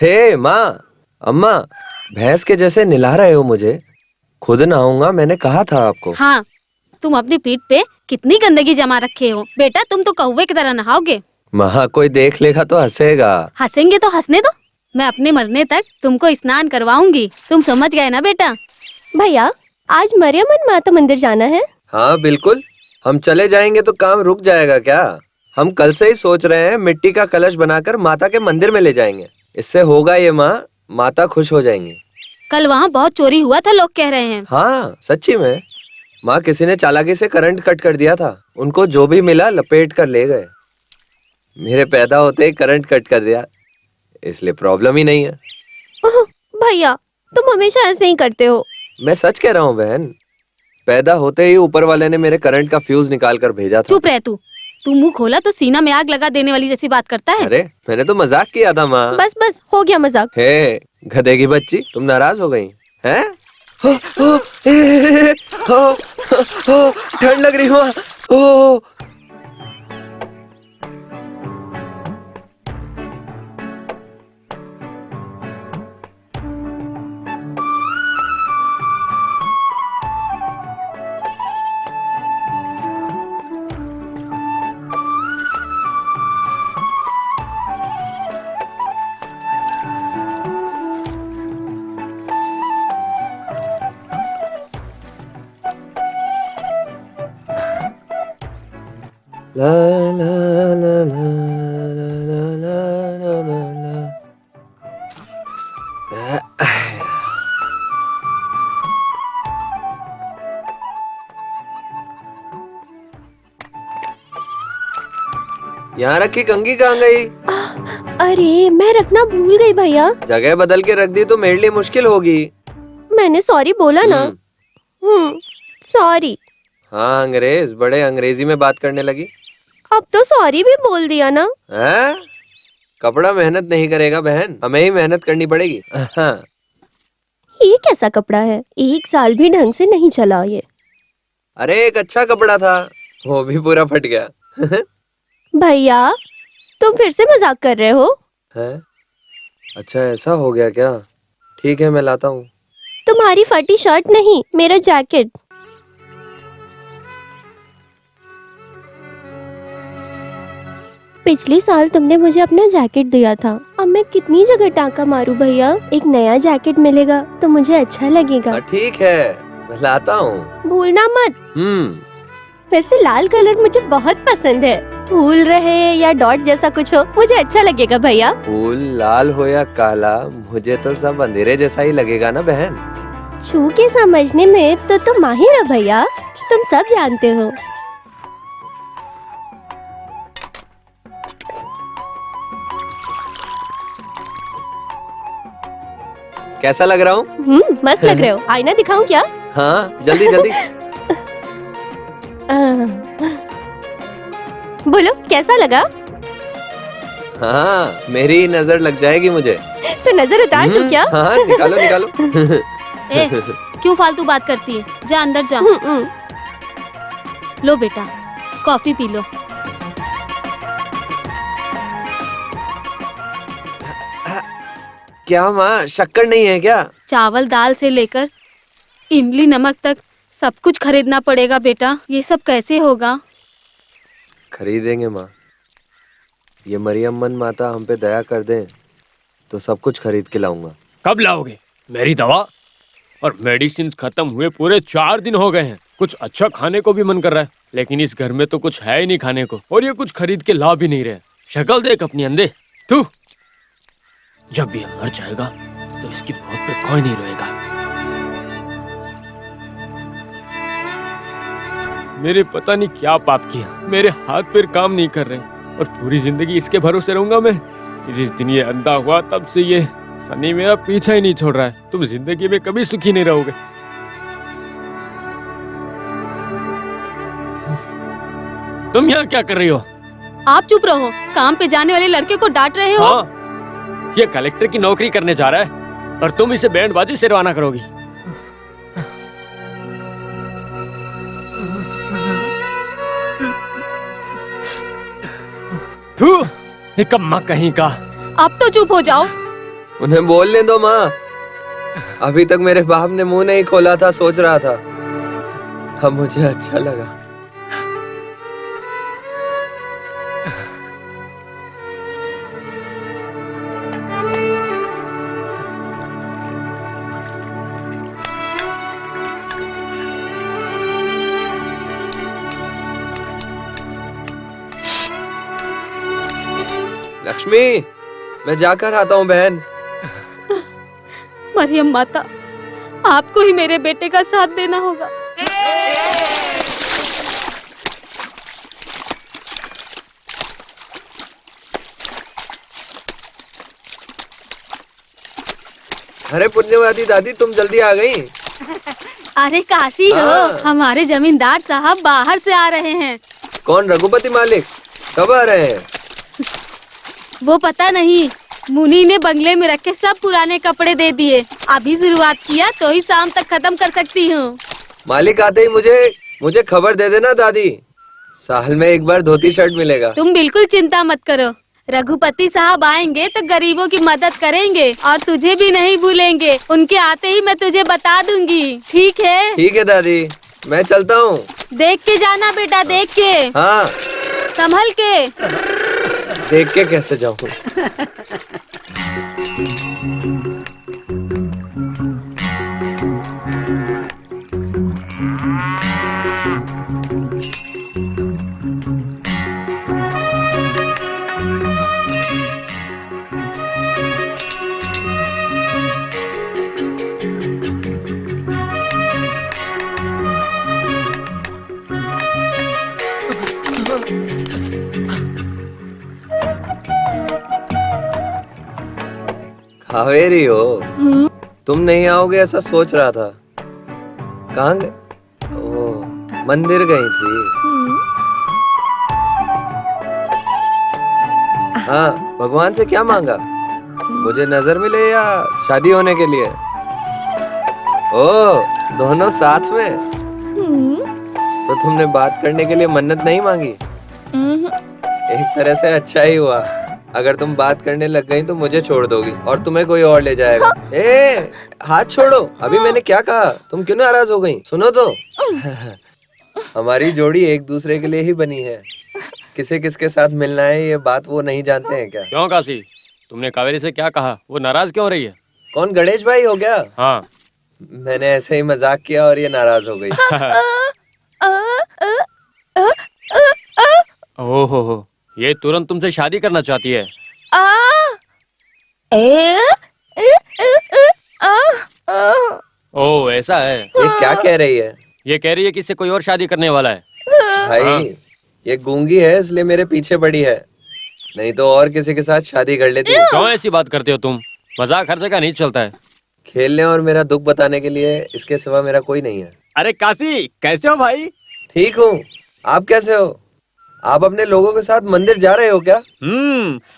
हे माँ, अम्मा, भैंस के जैसे निला रहे हो मुझे। खुद नहाऊंगा, मैंने कहा था आपको। हाँ, तुम अपनी पीठ पे कितनी गंदगी जमा रखे हो। बेटा तुम तो कौवे की तरह नहाओगे। माँ, कोई देख लेगा तो हंसेगा। हंसेंगे तो हंसने दो, मैं अपने मरने तक तुमको स्नान करवाऊंगी। तुम समझ गए ना बेटा? भैया, आज मरियमन माता मंदिर जाना है। हाँ बिल्कुल, हम चले जाएंगे तो काम रुक जाएगा क्या? हम कल से ही सोच रहे हैं मिट्टी का कलश बनाकर माता के मंदिर में ले जाएंगे। इससे होगा ये माँ, माता खुश हो जाएंगी। कल वहाँ बहुत चोरी हुआ था, लोग कह रहे हैं। हाँ सच्ची में माँ, किसी ने चालाकी से करंट कट कर दिया था। उनको जो भी मिला लपेट कर ले गए। मेरे पैदा होते ही करंट कट कर दिया, इसलिए प्रॉब्लम ही नहीं है। ओह, भैया तुम हमेशा ऐसे ही करते हो। मैं सच कह रहा हूँ बहन, पैदा होते ही ऊपर वाले ने मेरे करंट का फ्यूज निकाल कर भेजा था। चुप रह तू मुंह खोला तो सीना में आग लगा देने वाली जैसी बात करता है। अरे मैंने तो मजाक किया था माँ। बस बस हो गया मजाक। हे गधे की बच्ची, तुम नाराज हो गई हैं? हो, हो, ए, हो, ठंड लग रही माँ। ओ ला ला ला ला ला ला ला ला ला। यहाँ रखी कंघी कहाँ गई? अरे मैं रखना भूल गई भैया। जगह बदल के रख दी तो मेरे लिए मुश्किल होगी। मैंने सॉरी बोला ना। सॉरी। हाँ अंग्रेज, बड़े अंग्रेजी में बात करने लगी। अब तो सॉरी भी बोल दिया ना। हैं? कपड़ा मेहनत नहीं करेगा बहन, हमें ही मेहनत करनी पड़ेगी। हाँ। ये कैसा कपड़ा है, 1 साल भी ढंग से नहीं चला ये। अरे एक अच्छा कपड़ा था, वो भी पूरा फट गया। भैया तुम फिर से मजाक कर रहे हो? हैं? अच्छा ऐसा हो गया क्या? ठीक है मैं लाता हूँ। तुम्हारी फटी शर्ट नहीं, मेरा जैकेट। पिछले साल तुमने मुझे अपना जैकेट दिया था। अब मैं कितनी जगह टाँका मारूं भैया, एक नया जैकेट मिलेगा तो मुझे अच्छा लगेगा। ठीक है मैं लाता हूँ। भूलना मत। वैसे लाल कलर मुझे बहुत पसंद है। फूल रहे या डॉट जैसा कुछ हो, मुझे अच्छा लगेगा भैया। फूल लाल हो या काला, मुझे तो सब अंधेरे जैसा ही लगेगा ना बहन। छू के समझने में तो तुम माहिर हो भैया, तुम सब जानते हो। कैसा लग रहा हूँ? मस्त लग रहे हो। आईना दिखाऊं क्या? हाँ जल्दी जल्दी। बोलो कैसा लगा? हाँ मेरी नजर लग जाएगी मुझे। तो नजर उतार दूं क्या? हाँ निकालो निकालो। ए, क्यों फालतू बात करती है? जा अंदर जा। लो बेटा कॉफी पी लो। क्या माँ, शक्कर नहीं है क्या? चावल दाल से लेकर इमली नमक तक सब कुछ खरीदना पड़ेगा बेटा। ये सब कैसे होगा? खरीदेंगे माँ, ये मरियम्मन माता हम पे दया कर दें तो सब कुछ खरीद के लाऊंगा। कब लाओगे? मेरी दवा और मेडिसिन खत्म हुए पूरे 4 दिन हो गए हैं। कुछ अच्छा खाने को भी मन कर रहा है, लेकिन इस घर में तो कुछ है ही नहीं खाने को, और ये कुछ खरीद के ला भी नहीं रहे। शक्ल देख अपनी अंधे। तू जब भी मर जाएगा तो इसकी मौत पे कोई नहीं रोएगा। मेरे पता नहीं क्या पाप किया, मेरे हाथ पैर काम नहीं कर रहे और पूरी जिंदगी इसके भरोसे रहूंगा मैं। जिस दिन ये अंधा हुआ तब से ये सनी मेरा पीछा ही नहीं छोड़ रहा है। तुम जिंदगी में कभी सुखी नहीं रहोगे। तुम यहाँ क्या कर रही हो? आप चुप रहो, काम पे जाने वाले लड़के को डांट रहे हो। हाँ, ये कलेक्टर की नौकरी करने जा रहा है और तुम इसे बैंडबाजी से रवाना करोगी। निकम्मा कहीं का। अब तो चुप हो जाओ। उन्हें बोलने दो माँ। अभी तक मेरे बाप ने मुंह नहीं खोला था, सोच रहा था। अब मुझे अच्छा लगा। लक्ष्मी, मैं जाकर आता हूँ बहन। मरियम माता, आपको ही मेरे बेटे का साथ देना होगा। अरे पुण्यवती दादी, तुम जल्दी आ गई। अरे काशी हो, हाँ। हमारे जमींदार साहब बाहर से आ रहे हैं। कौन, रघुपति मालिक? कब आ रहे हैं? वो पता नहीं, मुनि ने बंगले में रखे सब पुराने कपड़े दे दिए। अभी शुरुआत किया तो ही शाम तक खत्म कर सकती हूँ। मालिक आते ही मुझे खबर दे देना दादी। साल में एक बार धोती शर्ट मिलेगा। तुम बिल्कुल चिंता मत करो, रघुपति साहब आएंगे तो गरीबों की मदद करेंगे और तुझे भी नहीं भूलेंगे। उनके आते ही मैं तुझे बता दूंगी, ठीक है? ठीक है दादी, मैं चलता हूँ। देख के जाना बेटा, देख के। हाँ, संभल के। देख के कैसे जाऊँ? कावेरी हो, तुम नहीं आओगे ऐसा सोच रहा था। कहाँ गए? ओह, मंदिर गई थी। हाँ, भगवान से क्या मांगा? मुझे नजर मिले या शादी होने के लिए? ओह, दोनों साथ में। तो तुमने बात करने के लिए मन्नत नहीं मांगी? एक तरह से अच्छा ही हुआ। अगर तुम बात करने लग गई तो मुझे छोड़ दोगी और तुम्हें कोई और ले जाएगा। ए, हाथ छोड़ो। अभी मैंने क्या कहा? तुम क्यों नाराज हो गई? सुनो तो। हमारी जोड़ी एक दूसरे के लिए ही बनी है। किसे किसके साथ मिलना है ये बात वो नहीं जानते हैं क्या? क्यों काशी, तुमने कावेरी से क्या कहा? वो नाराज क्यों हो रही है? कौन, गणेश भाई हो गया? हाँ। मैंने ऐसे ही मजाक किया और ये नाराज हो गई। ओहो, ये तुरंत तुमसे शादी करना चाहती है। ओह, ऐसा है। ये क्या कह रही है? ये कह रही है कि इससे कोई और शादी करने वाला है। भाई, ये गूंगी है इसलिए मेरे पीछे पड़ी है, नहीं तो और किसी के साथ शादी कर लेती। क्यों ऐसी बात करते हो तुम? मजाक हर जगह नहीं चलता है। खेलने और मेरा दुख बताने के लिए इसके सिवा मेरा कोई नहीं है। अरे काशी, कैसे हो भाई? ठीक हूँ, आप कैसे हो? आप अपने लोगों के साथ मंदिर जा रहे हो क्या?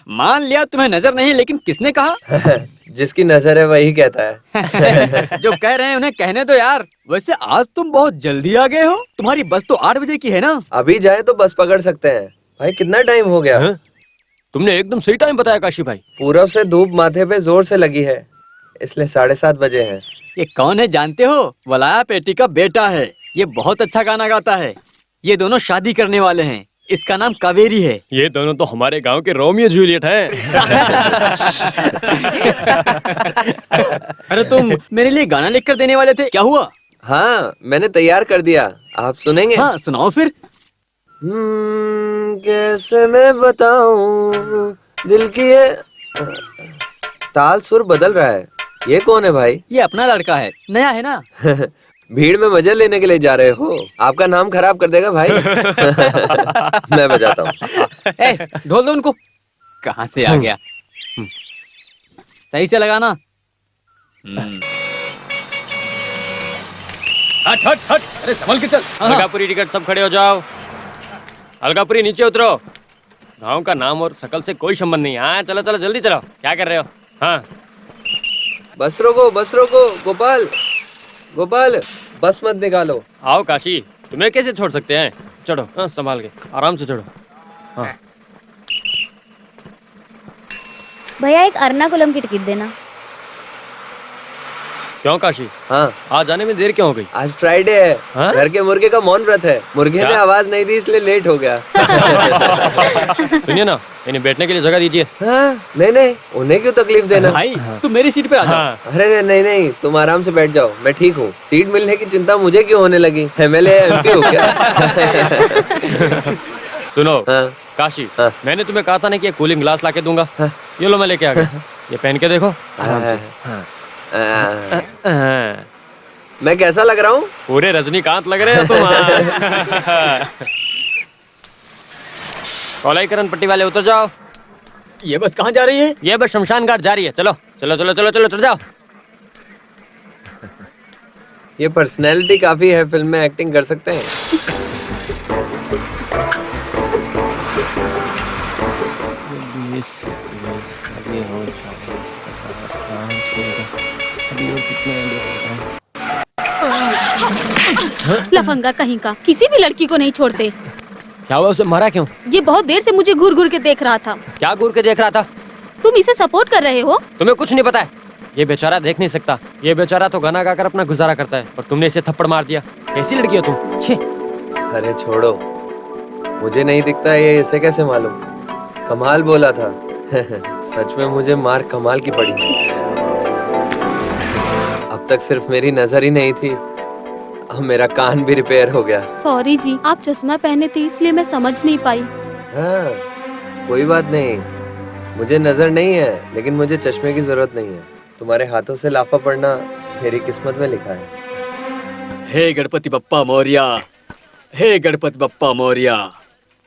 मान लिया तुम्हें नजर नहीं, लेकिन किसने कहा? जिसकी नजर है वही कहता है। जो कह रहे हैं उन्हें कहने दो यार। वैसे आज तुम बहुत जल्दी आ गए हो। तुम्हारी बस तो 8 बजे की है ना? अभी जाए तो बस पकड़ सकते हैं। भाई, कितना टाइम हो गया? तुमने एकदम सही टाइम बताया काशी भाई। पूरब से धूप माथे पे जोर से लगी है, इसलिए 7:30 बजे हैं। ये कौन है जानते हो? वलाया पेटी का बेटा है। ये बहुत अच्छा गाना गाता है। ये दोनों शादी करने वाले हैं। इसका नाम कावेरी है। ये दोनों तो हमारे गांव के रोमियो जूलियट हैं। अरे तुम मेरे लिए गाना लिखकर देने वाले थे, क्या हुआ? हाँ, मैंने तैयार कर दिया। आप सुनेंगे? हाँ, सुनाओ फिर। कैसे मैं बताऊं दिल की ये ताल सुर बदल रहा है। ये कौन है भाई? ये अपना लड़का है, नया है ना। भीड़ में मजे लेने के लिए जा रहे हो? आपका नाम खराब कर देगा भाई। मैं बजाता हूँ। ढोल दो उनको। कहाँ से आ गया? सही से लगाना। हट हट हट, अरे संभल के चल। अलगापुरी टिकट, सब खड़े हो जाओ। अलगापुरी नीचे उतरो। गांव का नाम और शकल से कोई संबंध नहीं। हाँ, चलो चलो जल्दी चलो। क्या कर रहे हो? हाँ, बस रोको, बस रोको। गोपाल, गोपाल, बस मत निकालो। आओ काशी, तुम्हें कैसे छोड़ सकते हैं? चढ़ो। हाँ, संभाल के, आराम से चढ़ो। हाँ। भैया, एक अर्नाकुलम की टिकट देना। क्यों काशी? हाँ, आज आने में देर क्यों हो गई? आज फ्राइडे है। हाँ? घर के मुर्गे का मौन व्रत है। मुर्गे क्या? ने आवाज नहीं दी इसलिए लेट हो गया। सुनिए ना, इन्हें बैठने के लिए जगह दीजिए। हाँ, नहीं, उन्हें क्यों तकलीफ देना? भाई तुम मेरी सीट पे आ जाओ। हाँ। अरे नहीं, तुम आराम से बैठ जाओ, मैं ठीक हूँ। सीट मिलने की चिंता मुझे क्यों होने लगी? MLA MP हो क्या? सुनो हाँ। काशी, हाँ। मैंने तुम्हें कहा था ना कि ये कूलिंग ग्लास लाके दूंगा। हाँ। ये लो मैं लेके आ गया। ये पहन के देखो आराम से। हाँ। मैं कैसा लग रहा हूँ? पूरे रजनीकांत लग रहे हो तुम। हाँ। कोलाईकरण पट्टी वाले उतर जाओ। ये बस कहाँ जा रही है? ये बस शमशान घाट जा रही है। चलो चलो चलो चलो चलो चल जाओ। ये पर्सनैलिटी काफी है, फिल्म में एक्टिंग कर सकते हैं। लफंगा कहीं का, किसी भी लड़की को नहीं छोड़ते। क्या हुआ, उसे मारा क्यों? ये बहुत देर से मुझे घूर घूर के देख रहा था। क्या घूर के देख रहा था? तुम इसे सपोर्ट कर रहे हो? तुम्हें कुछ नहीं पता है। ये बेचारा देख नहीं सकता। ये बेचारा तो गाना गाकर अपना गुजारा करता है और तुमने इसे थप्पड़ मार दिया। कैसी लड़की हो तुम? छे। अरे छोड़ो, मुझे नहीं दिखता ये इसे कैसे मालूम? कमाल बोला था। सच में मुझे मार कमाल की पड़ी। अब तक सिर्फ मेरी नजर ही नहीं थी, अब मेरा कान भी रिपेयर हो गया। सॉरी जी, आप चश्मा पहने थे इसलिए मैं समझ नहीं पाई। हाँ, कोई बात नहीं। मुझे नजर नहीं है, लेकिन मुझे चश्मे की जरूरत नहीं है। तुम्हारे हाथों से लाफा पड़ना मेरी किस्मत में लिखा है। हे गणपति बप्पा मौर्या, हे गणपति बप्पा मौर्या,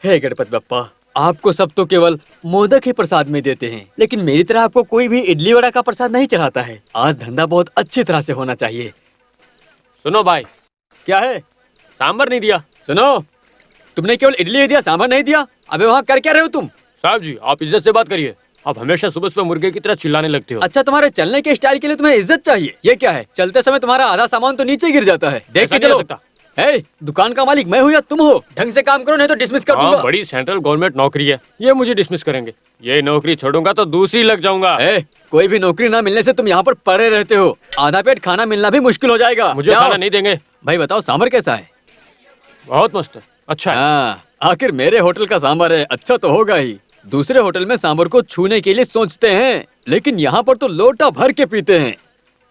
हे गणपति बप्पा। आपको सब तो केवल मोदक ही प्रसाद में देते हैं, लेकिन मेरी तरह आपको कोई भी इडली वड़ा का प्रसाद नहीं चढ़ाता है। आज धंधा बहुत अच्छी तरह से होना चाहिए। सुनो भाई, क्या है? सांबर नहीं दिया। सुनो, तुमने केवल इडली ही दिया, सांभर नहीं दिया। अबे वहाँ कर क्या रहे हो तुम? साहब जी, आप इज्जत से बात करिए। आप हमेशा सुबह सुबह मुर्गे की तरह चिल्लाने लगते हो। अच्छा, तुम्हारे चलने के स्टाइल के लिए तुम्हें इज्जत चाहिए। ये क्या है? चलते समय तुम्हारा आधा सामान तो नीचे गिर जाता है। देख ऐसा के नहीं हो चलो। सकता। हे, दुकान का मालिक मैं हूँ या तुम हो? ढंग से काम करो नहीं तो डिसमिस कर दूंगा। हाँ, बड़ी सेंट्रल गवर्नमेंट नौकरी है, ये मुझे डिसमिस करेंगे। ये नौकरी छोड़ूंगा तो दूसरी लग जाऊंगा। कोई भी नौकरी ना मिलने से तुम यहाँ पर पड़े रहते हो। आधा पेट खाना मिलना भी मुश्किल हो जाएगा। मुझे खाना नहीं देंगे। भाई बताओ, सांभर कैसा है? बहुत मस्त है, अच्छा है। हाँ, आखिर मेरे होटल का सांभर है, अच्छा तो होगा ही। दूसरे होटल में सांभर को छूने के लिए सोचते हैं, लेकिन यहाँ पर तो लोटा भर के पीते हैं।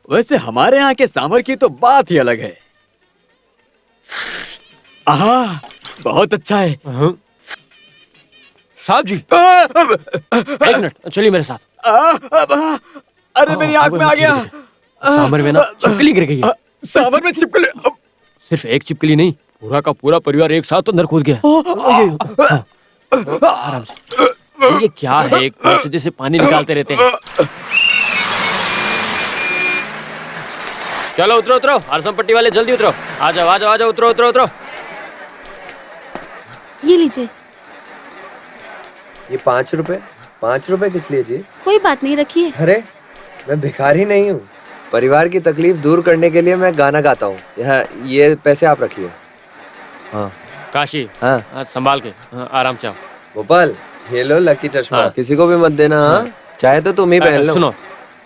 वैसे हमारे यहाँ के सांभर की तो बात ही अलग है। आहा, बहुत अच्छा है। साहब जी, एक मिनट, चलिए मेरे साथ। अरे मेरी आँख में आ गया। सांभर में ना छिपकली गिर गई है। सांभर में छिपकली? सिर्फ एक छिपकली नहीं, पूरा का पूरा परिवार एक साथ अंदर कूद गया। आराम से। ये क्या है, एक पैर से जैसे पानी निकालते रहते हैं। चलो उतरो उतरो, हरसम पट्टी वाले जल्दी उतरो। आ जाओ आ जाओ आ जाओ, उतरो उतरो उतरो। ये लीजिए। ये 5 रुपए किस लिए जी? कोई बात नहीं, रखिए। अरे, मैं भिखारी नहीं हूँ। परिवार की तकलीफ दूर करने के लिए मैं गाना गाता हूँ। ये पैसे आप रखिए। हाँ काशी, हाँ, संभाल के। हाँ, आराम से आओ। गोपाल, ये लो लकी चश्मा। हाँ। किसी को भी मत देना। हाँ, चाहे तो तुम ही पहन लो। सुनो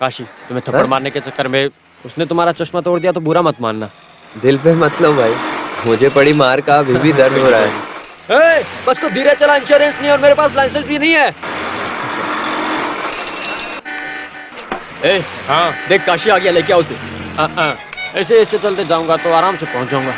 काशी, तुम्हें थप्पड़ हाँ? मारने के चक्कर में उसने तुम्हारा चश्मा तोड़ दिया तो बुरा मत मानना। दिल पे मत लो भाई, मुझे पड़ी मार का अभी भी दर्द हो रहा है। बस को धीरे चला, इंश्योरेंस नहीं और मेरे पास लाइसेंस भी नहीं है। हाँ, देख काशी आ गया, लेके आओ उसे। ऐसे ऐसे चलते जाऊंगा तो आराम से पहुंच जाऊंगा।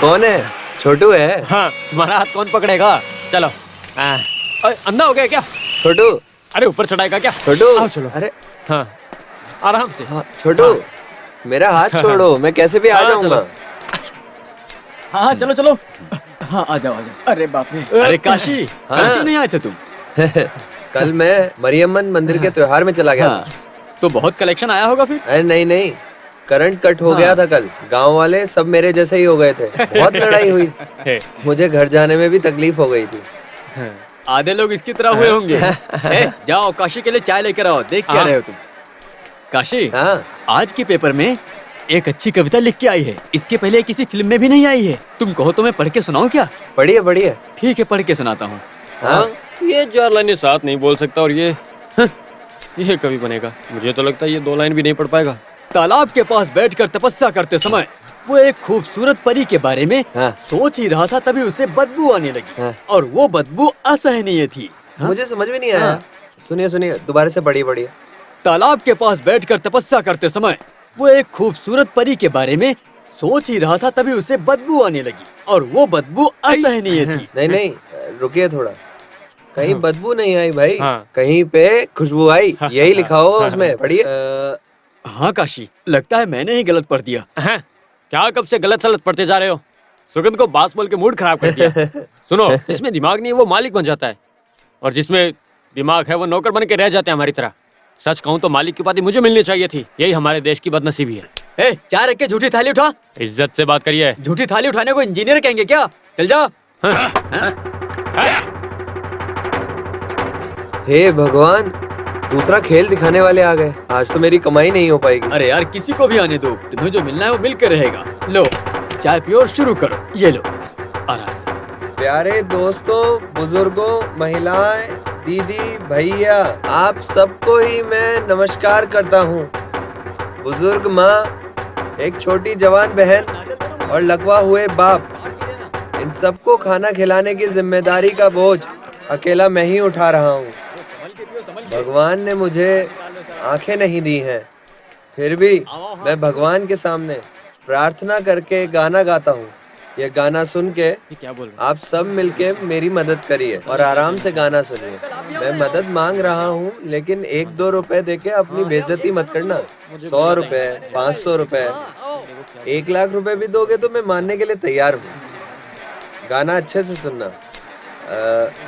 कौन है? छोटू है? हाँ, तुम्हारा हाथ कौन पकड़ेगा? चलो। अंधा हो गया क्या? छोटू, अरे ऊपर चढ़ाएगा क्या? छोटू, आओ चलो। अरे हाँ, आराम से। हाँ, छोटू, मेरा हाथ छोड़ो, मैं कैसे भी आ हाँ, जाऊंगा। हाँ चलो चलो। हाँ आ जाओ आ जाओ। अरे बाप रे। अरे काशी, हाँ। कल क्यों नहीं आए थे तुम? कल मैं मरियम्मन मंदिर के त्योहार में चला गया। हाँ, तो बहुत कलेक्शन आया होगा फिर। अरे नहीं, करंट कट हो गया था कल। गांव वाले सब मेरे जैसे ही हो गए थे, बहुत लड़ाई हुई। मुझे घर जाने में भी तकलीफ हो गई थी। आधे लोग इसकी तरह हुए होंगे। जाओ काशी के लिए चाय लेकर आओ। देख क्या हाँ। रहे हो तुम? काशी, हाँ आज के पेपर में एक अच्छी कविता लिख के आई है। इसके पहले किसी फिल्म में भी नहीं आई है। तुम कहो तो मैं पढ़ के सुनाऊं क्या? बढ़िया बढ़िया। ठीक है, पढ़ के सुनाता हूँ। हाँ ये 4 लाइनें साथ नहीं बोल सकता और ये कभी बनेगा? मुझे तो लगता है ये 2 लाइन भी नहीं पढ़ पाएगा। तालाब के पास बैठकर तपस्या करते समय वो एक खूबसूरत परी के बारे में हाँ। सोच ही रहा था, तभी उसे बदबू आने लगी। हाँ। और वो बदबू असहनीय थी। हाँ? मुझे समझ में नहीं आया। हाँ। सुनिए सुनिए, दोबारा से पढ़िए बढ़िया। तालाब के पास बैठकर तपस्या करते समय वो एक खूबसूरत परी के बारे में सोच ही रहा था, तभी उसे बदबू आने लगी और वो बदबू असहनीय थी। नहीं नहीं, रुकिए थोड़ा। कहीं बदबू नहीं आई भाई, हाँ। कहीं पे खुशबू आई, यही लिखा होगा उसमें। पढ़िए। हाँ काशी, लगता है मैंने ही गलत पढ़ दिया। हैं? क्या कब से गलत सलत पढ़ते जा रहे हो? सुगंध को बास बोल के मूड खराब कर दिया। सुनो, जिसमें दिमाग नहीं है वो मालिक बन जाता है, और जिसमें दिमाग है वो नौकर बन के रह जाते हैं हमारी तरह। सच कहूँ तो मालिक की उपाधि मुझे मिलनी चाहिए थी। यही हमारे देश की बदनसीबी है। ए, चाय रख के झूठी थाली उठा। इज्जत से बात करिए। झूठी थाली उठाने को इंजीनियर कहेंगे क्या? चल जा। हे भगवान, दूसरा खेल दिखाने वाले आ गए। आज तो मेरी कमाई नहीं हो पाएगी। अरे यार, किसी को भी आने दो, तुम्हें जो मिलना है वो मिलकर रहेगा। लो चाय पियो और शुरू करो। ये लो, आराम से। प्यारे दोस्तों, बुजुर्गों, महिलाएं, दीदी, भैया, आप सबको ही मैं नमस्कार करता हूँ। बुजुर्ग माँ, एक छोटी जवान बहन और लकवा हुए बाप, इन सबको खाना खिलाने की जिम्मेदारी का बोझ अकेला मैं ही उठा रहा हूँ। भगवान ने मुझे आंखें नहीं दी हैं, फिर भी मैं भगवान के सामने प्रार्थना करके गाना गाता हूँ। ये गाना सुन के क्या बोल रहे? आप सब मिलके मेरी मदद करिए और आराम से गाना सुनिए। मैं मदद मांग रहा हूँ, लेकिन 1-2 रुपए देके अपनी बेइज्जती मत करना। 100 रुपए, 500 रुपए, 1 लाख रुपए भी दोगे तो मैं मानने के लिए तैयार हूँ। गाना अच्छे से सुनना।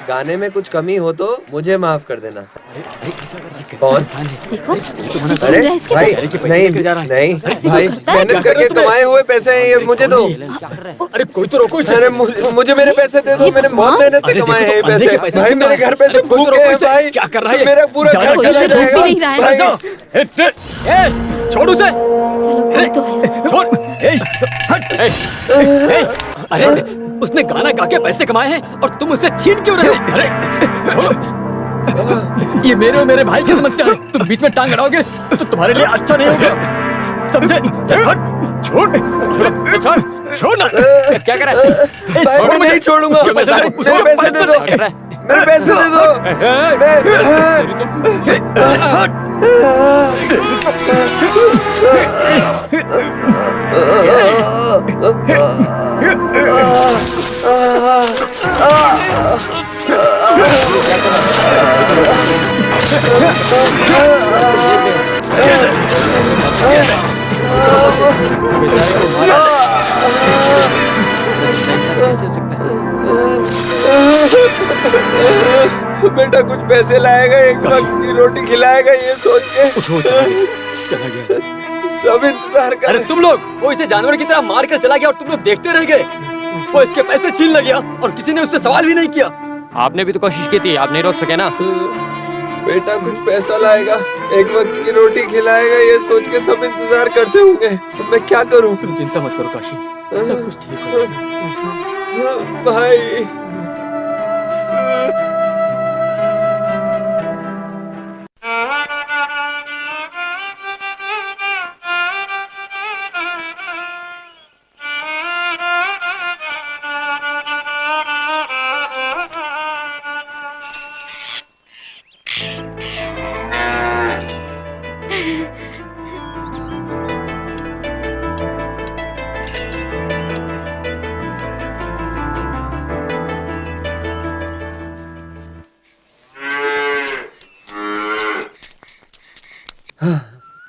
गाने में कुछ कमी हो तो मुझे माफ कर देना। कौन? देखो, अरे इसके भाई, पैसे नहीं लेकर जा रहा है। नहीं ऐसे भाई, कोई करता है? मेहनत करके कमाए हुए पैसे हैं ये, मुझे दो। अरे कोई तो रोको इसे। अरे मुझे मेरे पैसे दे दो, मैंने बहुत मेहनत से अरे कमाए हैं ये देखो, अंधे के पैसे। पैसे भाई छीन मेरे रहा है। घर पे से अरे कोई तो भूखे रोको हैं इसे। भाई। क्या कर रहा है? मेरा पूरा घर कोई चला इसे भूख भी नहीं जाएगा रहा है। भाई। छोड़ उसे। चलो कोई तो है। छोड़। हट। अरे उसने गाना गा के पैसे कमाए हैं और तुम उसे छीन क्यों रहे हो? अरे छोड़ो। ये मेरे और मेरे भाई की समस्या है। तुम बीच में टांग अड़ाओगे तो तुम्हारे लिए अच्छा नहीं होगा, समझे? चल हट। छोड़ छोड़ ना। क्या कर रहा है? भाई मैं नहीं छोड़ूंगा। उसके पैसे दो, मेरे पैसे दे दो, क्या कर रहा है? मेरे पैसे दे दो। बेटा कुछ पैसे लाएगा, एक वक्त की रोटी खिलाएगा, ये सोच के चला गया। सब इंतजार कर। अरे तुम लोग, वो इसे जानवर की तरह मार कर चला गया और तुम लोग देखते रह गए। वो इसके पैसे छीन ले गया और किसी ने उससे सवाल भी नहीं किया। आपने भी तो कोशिश की थी, आप नहीं रोक सके ना। बेटा कुछ पैसा लाएगा, एक वक्त की रोटी खिलाएगा, ये सोच के सब इंतजार करते होंगे। मैं क्या करूं? तुम चिंता मत करो काशी, सब कुछ ठीक हो जाएगा। भाई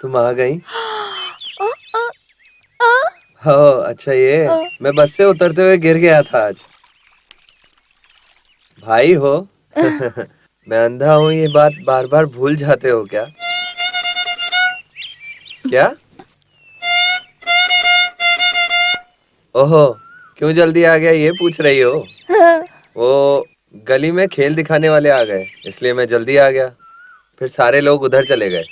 तुम आ गई। हो अच्छा, ये मैं बस से उतरते हुए गिर गया था आज। भाई हो मैं अंधा हूँ, ये बात बार बार भूल जाते हो क्या? क्या? ओहो, क्यों जल्दी आ गया ये पूछ रही हो? वो गली में खेल दिखाने वाले आ गए, इसलिए मैं जल्दी आ गया। फिर सारे लोग उधर चले गए।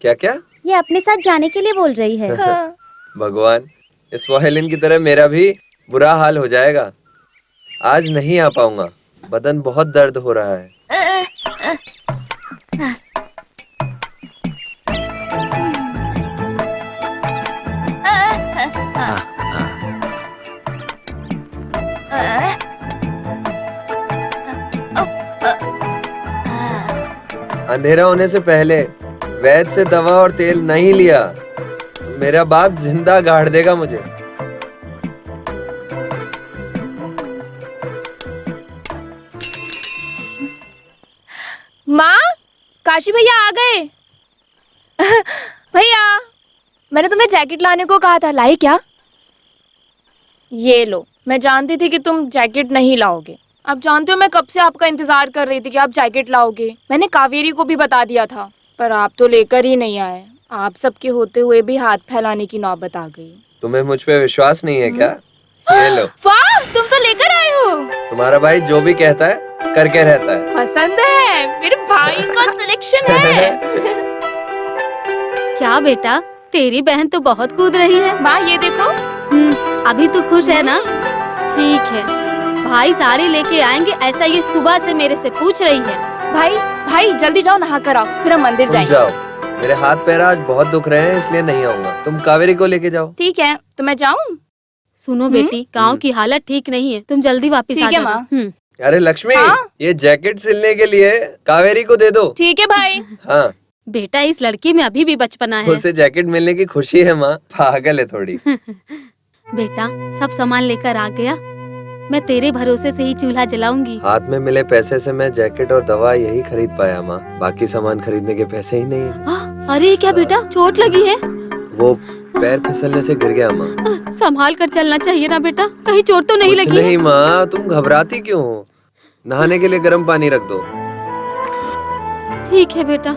क्या क्या? ये अपने साथ जाने के लिए बोल रही है। भगवान, इस वायलिन की तरह मेरा भी बुरा हाल हो जाएगा। आज नहीं आ पाऊंगा, बदन बहुत दर्द हो रहा है। अंधेरा होने से पहले वैद्य से दवा और तेल नहीं लिया तो मेरा बाप जिंदा गाड़ देगा मुझे। माँ, काशी भैया आ गए। भैया, मैंने तुम्हें जैकेट लाने को कहा था, लाई क्या? ये लो, मैं जानती थी कि तुम जैकेट नहीं लाओगे। आप जानते हो मैं कब से आपका इंतजार कर रही थी कि आप जैकेट लाओगे। मैंने कावेरी को भी बता दिया था, पर आप तो लेकर ही नहीं आए। आप सबके होते हुए भी हाथ फैलाने की नौबत आ गई। तुम्हें मुझ पे विश्वास नहीं है क्या? ये लो। वाह, तुम तो लेकर आए हो। तुम्हारा भाई जो भी कहता है करके रहता है। पसंद है, मेरे भाई का सिलेक्शन है। क्या बेटा, तेरी बहन तो बहुत कूद रही है। माँ ये देखो। अभी तू खुश है ना? ठीक है, भाई साड़ी लेके आएंगे ऐसा ये सुबह से मेरे से पूछ रही है। भाई जल्दी जाओ, नहा कर आओ, फिर हम मंदिर तुम जाएंगे। जाओ, मेरे हाथ पैर आज बहुत दुख रहे हैं इसलिए नहीं आऊंगा। तुम कावेरी को लेके जाओ। ठीक है, तो मैं जाऊँ? सुनो बेटी, गांव की हालत ठीक नहीं है, तुम जल्दी वापस ठीक आ है, जाना। माँ। अरे लक्ष्मी, हाँ? ये जैकेट सिलने के लिए कावेरी को दे दो। ठीक है भाई। हाँ, बेटा इस लड़की में अभी भी बचपना है। उसे जैकेट मिलने की खुशी है माँ, पागल है थोड़ी। बेटा सब सामान लेकर आ गया, मैं तेरे भरोसे से ही चूल्हा जलाऊंगी। हाथ में मिले पैसे से मैं जैकेट और दवा यही खरीद पाया माँ, बाकी सामान खरीदने के पैसे ही नहीं। अरे क्या बेटा, चोट लगी है? वो पैर फिसलने से गिर गया माँ। संभाल कर चलना चाहिए ना बेटा, कहीं चोट तो नहीं कुछ लगी? नहीं माँ, तुम घबराती क्यों हो? नहाने के लिए गर्म पानी रख दो। ठीक है बेटा।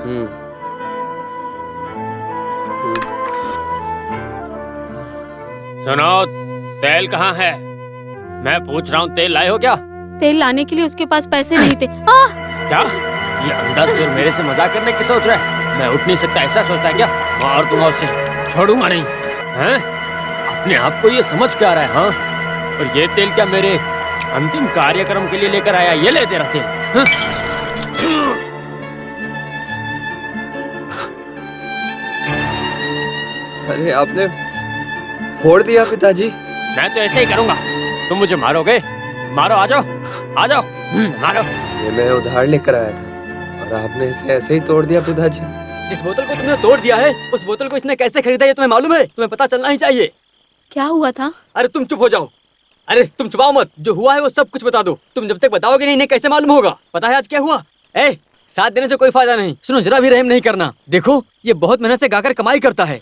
सुनो, तेल कहाँ है? मैं पूछ रहा हूँ, तेल लाए हो क्या? तेल लाने के लिए उसके पास पैसे नहीं थे। क्या ये अंधा सिर मेरे से मजाक करने की सोच रहा है? मैं उठ नहीं सकता ऐसा सोचता है क्या? मार दूंगा उसे, छोड़ूंगा नहीं। हैं? अपने आप को ये समझ क्या रहा है? हाँ? और ये तेल क्या मेरे अंतिम कार्यक्रम के लिए लेकर आया? ये ले तेरा तेल। हाँ? अरे आपने फोड़ दिया पिताजी। मैं तो ऐसे ही करूंगा। तुम मुझे मारोगे? मारो, आ जाओ, आ जाओ, मारो। ये मैं उधार लेकर आया था और आपने इसे ऐसे ही तोड़ दिया पिताजी। जिस बोतल को तुमने तोड़ दिया है, उस बोतल को इसने कैसे खरीदा ये तुम्हें मालूम है? तुम्हें पता चलना ही चाहिए। क्या हुआ था? अरे तुम चुप हो जाओ। अरे तुम छुपाओ मत, जो हुआ है वो सब कुछ बता दो। तुम जब तक बताओगे नहीं, इन्हें कैसे मालूम होगा? पता है आज क्या हुआ? साथ देने से कोई फायदा नहीं। सुनो, जरा भी रहम नहीं करना। देखो, ये बहुत मेहनत से गाकर कमाई करता है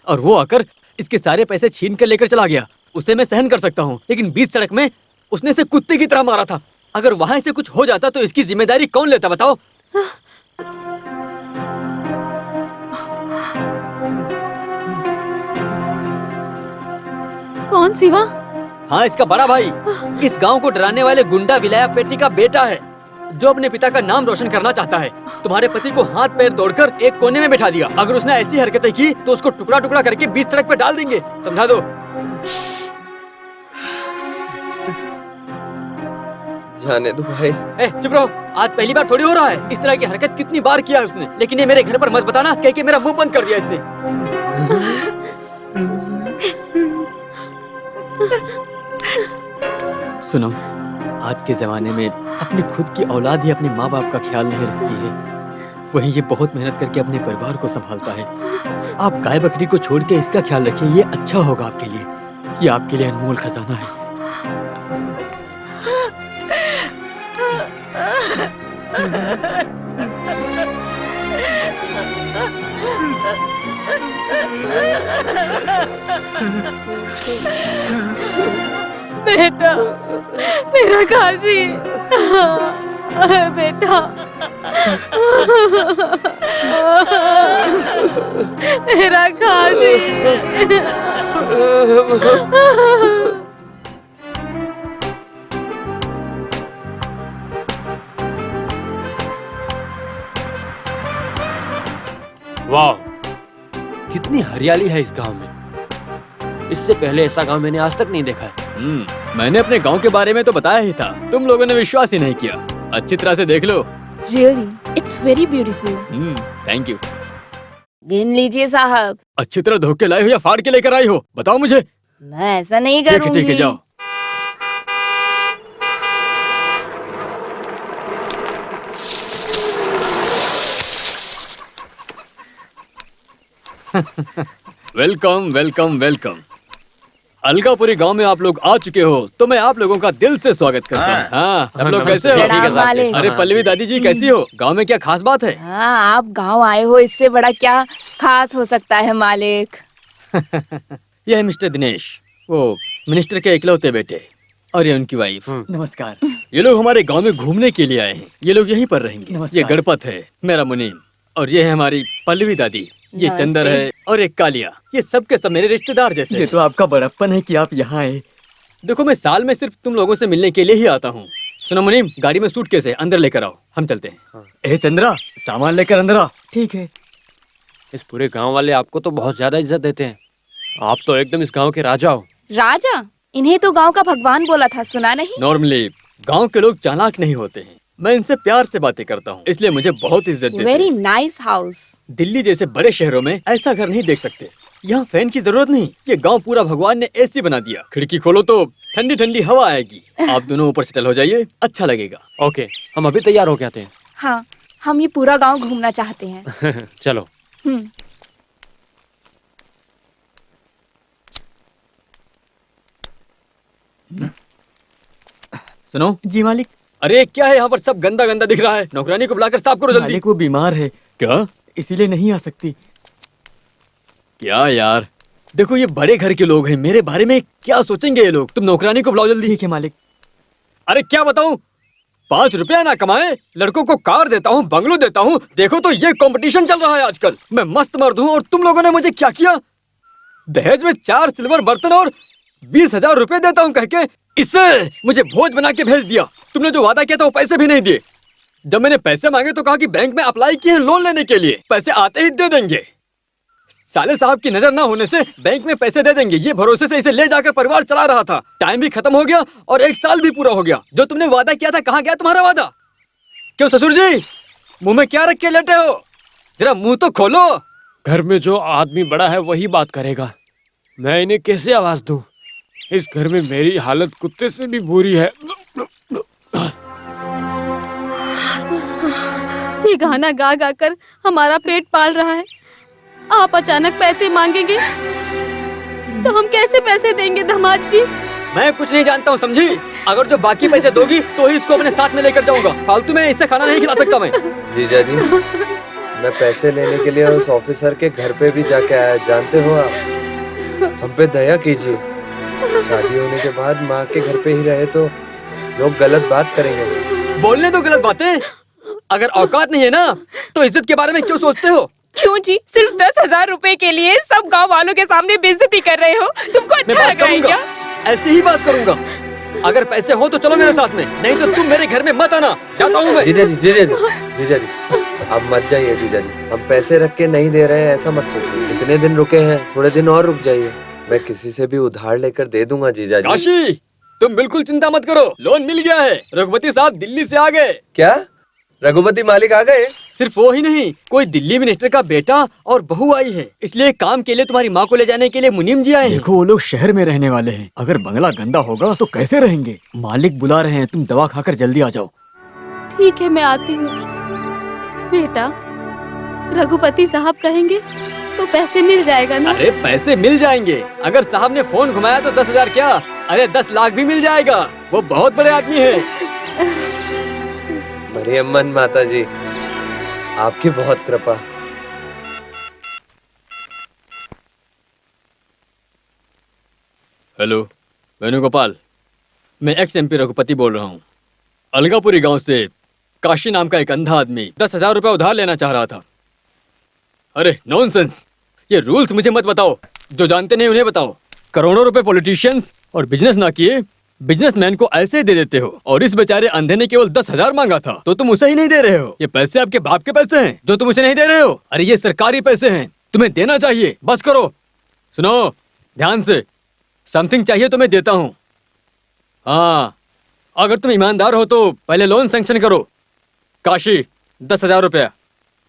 और वो आकर इसके सारे पैसे छीन कर लेकर चला गया। उसे मैं सहन कर सकता हूँ, लेकिन बीच सड़क में उसने इसे कुत्ते की तरह मारा था। अगर वहां से कुछ हो जाता तो इसकी जिम्मेदारी कौन लेता बताओ? कौन सिवा? हाँ, इसका बड़ा भाई। इस गांव को डराने वाले गुंडा विलाया पेटी का बेटा है, जो अपने पिता का नाम रोशन करना चाहता है। तुम्हारे पति को हाथ पैर तोड़कर एक कोने में बैठा दिया। अगर उसने ऐसी हरकतें की तो उसको टुकड़ा टुकड़ा करके बीच सड़क पे डाल देंगे। समझा दो। जाने दो भाई। चुप रहो। आज पहली बार थोड़ी हो रहा है। इस तरह की हरकत कितनी बार किया है उसने। लेकिन ये मेरे घर पर मत बताना, कह के मेरा मुंह बंद कर दिया इसने। सुनो, आज के जमाने में अपनी खुद की औलाद ही अपने माँ बाप का ख्याल नहीं रखती है, वहीं ये बहुत मेहनत करके अपने परिवार को संभालता है। आप गाय बकरी को छोड़ के इसका ख्याल रखिए, ये अच्छा होगा आपके लिए। ये आपके लिए अनमोल खजाना है। बेटा, मेरा काशी, बेटा, मेरा काशी। हरियाली है इस गांव में। इससे पहले ऐसा गांव मैंने आज तक नहीं देखा है। मैंने अपने गांव के बारे में तो बताया ही था, तुम लोगों ने विश्वास ही नहीं किया। अच्छी तरह से देख लो। Really it's very beautiful. Thank you. गिन लीजिए साहब। अच्छी तरह धो के लाई हो या फाड़ के लेकर आई हो, बताओ मुझे। मैं ऐसा नहीं ठीक है करूंगी। ठीक है, जाओ। Welcome welcome welcome. अलगापुरी गांव में आप लोग आ चुके हो तो मैं आप लोगों का दिल से स्वागत करता हूँ। हाँ, सब लोग कैसे हो? प्रणाम मालिक। अरे पल्लवी दादी जी कैसी हो? गांव में क्या खास बात है? हाँ, आप गांव आए हो, इससे बड़ा क्या खास हो सकता है मालिक। यह है मिस्टर दिनेश, वो मिनिस्टर के इकलौते बेटे, और ये उनकी वाइफ। नमस्कार। ये लोग हमारे गांव में घूमने के लिए आए हैं। ये लोग यहीं पर रहेंगे। ये गणपत है, मेरा मुनीम, और ये है हमारी पल्लवी दादी। ये चंदर है और एक कालिया। ये सब के सब मेरे रिश्तेदार जैसे। ये तो आपका बड़प्पन है कि आप यहाँ आए। देखो मैं साल में सिर्फ तुम लोगों से मिलने के लिए ही आता हूँ। सुनो मुनीम, गाड़ी में सूटकेस है, अंदर लेकर आओ, हम चलते हैं। ए चंद्रा, सामान लेकर अंदर आ। ठीक है। इस पूरे गांव वाले आपको तो बहुत ज्यादा इज्जत देते हैं। आप तो एकदम इस गांव के राजा हो। राजा? इन्हें तो गांव का भगवान बोला था, सुना नहीं? नॉर्मली गांव के लोग चालाक नहीं होते हैं। मैं इनसे प्यार से बातें करता हूँ, इसलिए मुझे बहुत इज्जत देते हैं। Very nice house. दिल्ली जैसे बड़े शहरों में ऐसा घर नहीं देख सकते। यहाँ फैन की जरूरत नहीं। ये गांव पूरा भगवान ने एसी बना दिया। खिड़की खोलो तो ठंडी ठंडी हवा आएगी। आप दोनों ऊपर सेटल हो जाइए, अच्छा लगेगा। ओके, हम अभी तैयार होके आते हैं। हाँ, हम ये पूरा गांव घूमना चाहते हैं। चलो। सुनो जी मालिक। अरे क्या है यहाँ पर सब गंदा गंदा दिख रहा है? नौकरानी को बुलाकर साफ करो जल्दी। मालिक वो बीमार है। क्या? इसीलिए नहीं आ सकती। क्या यार, देखो ये बड़े घर के लोग हैं, मेरे बारे में क्या सोचेंगे ये लोग? तुम नौकरानी को बुलाओ जल्दी। ठीक है मालिक। अरे क्या बताऊं, 5 रुपया ना कमाए, लड़कों को कार देता हूँ, बंगलो देता हूँ। देखो तो ये कंपटीशन चल रहा है आजकल। मैं मस्त मर्द हूँ और तुम लोगों ने मुझे क्या किया? दहेज में 4 सिल्वर बर्तन और 20,000 रुपए देता हूँ कह के इससे मुझे भोज बना के भेज दिया। तुमने जो वादा किया था वो पैसे भी नहीं दिए। जब मैंने पैसे मांगे तो कहा कि बैंक में अप्लाई किए लोन लेने के लिए, पैसे आते ही दे देंगे। साले साहब की नजर ना होने से बैंक में पैसे दे देंगे, ये भरोसे से इसे ले जाकर परिवार चला रहा था। टाइम भी खत्म हो गया और 1 साल भी पूरा हो गया। जो तुमने वादा किया था, कहाँ गया तुम्हारा वादा? क्यों ससुर जी, मुंह में क्या रख के लेटे हो? जरा मुंह तो खोलो। घर में जो आदमी बड़ा है वही बात करेगा। मैं इन्हें कैसे आवाज दूं? इस घर में मेरी हालत कुत्ते से भी बुरी है। ये गाना गा गा कर हमारा पेट पाल रहा है। आप अचानक पैसे मांगेंगे तो हम कैसे पैसे देंगे दामाद जी? मैं कुछ नहीं जानता हूँ, समझी? अगर जो बाकी पैसे दोगी तो ही इसको अपने साथ में लेकर जाऊंगा। फालतू में इसे खाना नहीं खिला सकता मैं। जीजा जी, मैं पैसे लेने के लिए उस ऑफिसर के घर पे भी जाके आया, जानते हो आप? हम पे दया कीजिए। शादी होने के बाद माँ के घर पे ही रहे तो लोग गलत बात करेंगे। बोलने दो गलत बातें। अगर औकात नहीं है ना तो इज्जत के बारे में क्यों सोचते हो? क्यों जी, सिर्फ 10,000 रुपए के लिए सब गांव वालों के सामने बेइज्जती कर रहे हो? तुमको मैं अच्छा बात लग रहा है करूंगा, क्या? ऐसे ही बात करूंगा। अगर पैसे हो तो चलो मेरे साथ में, नहीं तो तुम मेरे घर में मत आना। जाता हूँ मैं। जीजा जी, अब मत जाइए जीजा जी। हम पैसे रख के नहीं दे रहे हैं, ऐसा मत सोचिए। इतने दिन रुके हैं, थोड़े दिन और रुक जाइए। मैं किसी से भी उधार लेकर दे दूंगा जीजा जी। काशी, तुम बिल्कुल चिंता मत करो, लोन मिल गया है। रघुपति साहब दिल्ली से आ गए। क्या रघुपति मालिक आ गए? सिर्फ वो ही नहीं, कोई दिल्ली मिनिस्टर का बेटा और बहू आई है। इसलिए काम के लिए तुम्हारी माँ को ले जाने के लिए मुनीम जी आए हैं। देखो वो लोग शहर में रहने वाले हैं, अगर बंगला गंदा होगा तो कैसे रहेंगे? मालिक बुला रहे हैं, तुम दवा खाकर जल्दी आ जाओ। ठीक है, मैं आती हूँ। बेटा, रघुपति साहब कहेंगे तो पैसे मिल जाएगा ना? अरे पैसे मिल जाएंगे। अगर साहब ने फोन घुमाया तो 10,000 क्या, अरे 10 लाख भी मिल जाएगा। वो बहुत बड़े आदमी है। मरियम्मन माता जी, आपकी बहुत कृपा। हेलो, वेणुगोपाल, मैं एक्स MP रघुपति बोल रहा हूँ। अलगापुरी गांव से काशी नाम का एक अंधा आदमी 10,000 रुपए उधार लेना चाह रहा था। अरे नॉनसेंस, ये रूल्स मुझे मत बताओ, जो जानते नहीं उन्हें बताओ। करोड़ों रुपए पॉलिटिशियंस और बिजनेस ना किए बिजनेसमैन को ऐसे ही दे देते हो, और इस बेचारे अंधे ने केवल 10,000 मांगा था तो तुम उसे ही नहीं दे रहे हो। ये पैसे आपके बाप के पैसे हैं जो तुम उसे नहीं दे रहे हो। अरे ये सरकारी पैसे हैं, तुम्हें देना चाहिए। बस करो। सुनो ध्यान से, समथिंग चाहिए तो मैं देता हूँ। हाँ, अगर तुम ईमानदार हो तो पहले लोन सैंक्शन करो। काशी 10,000 रुपया।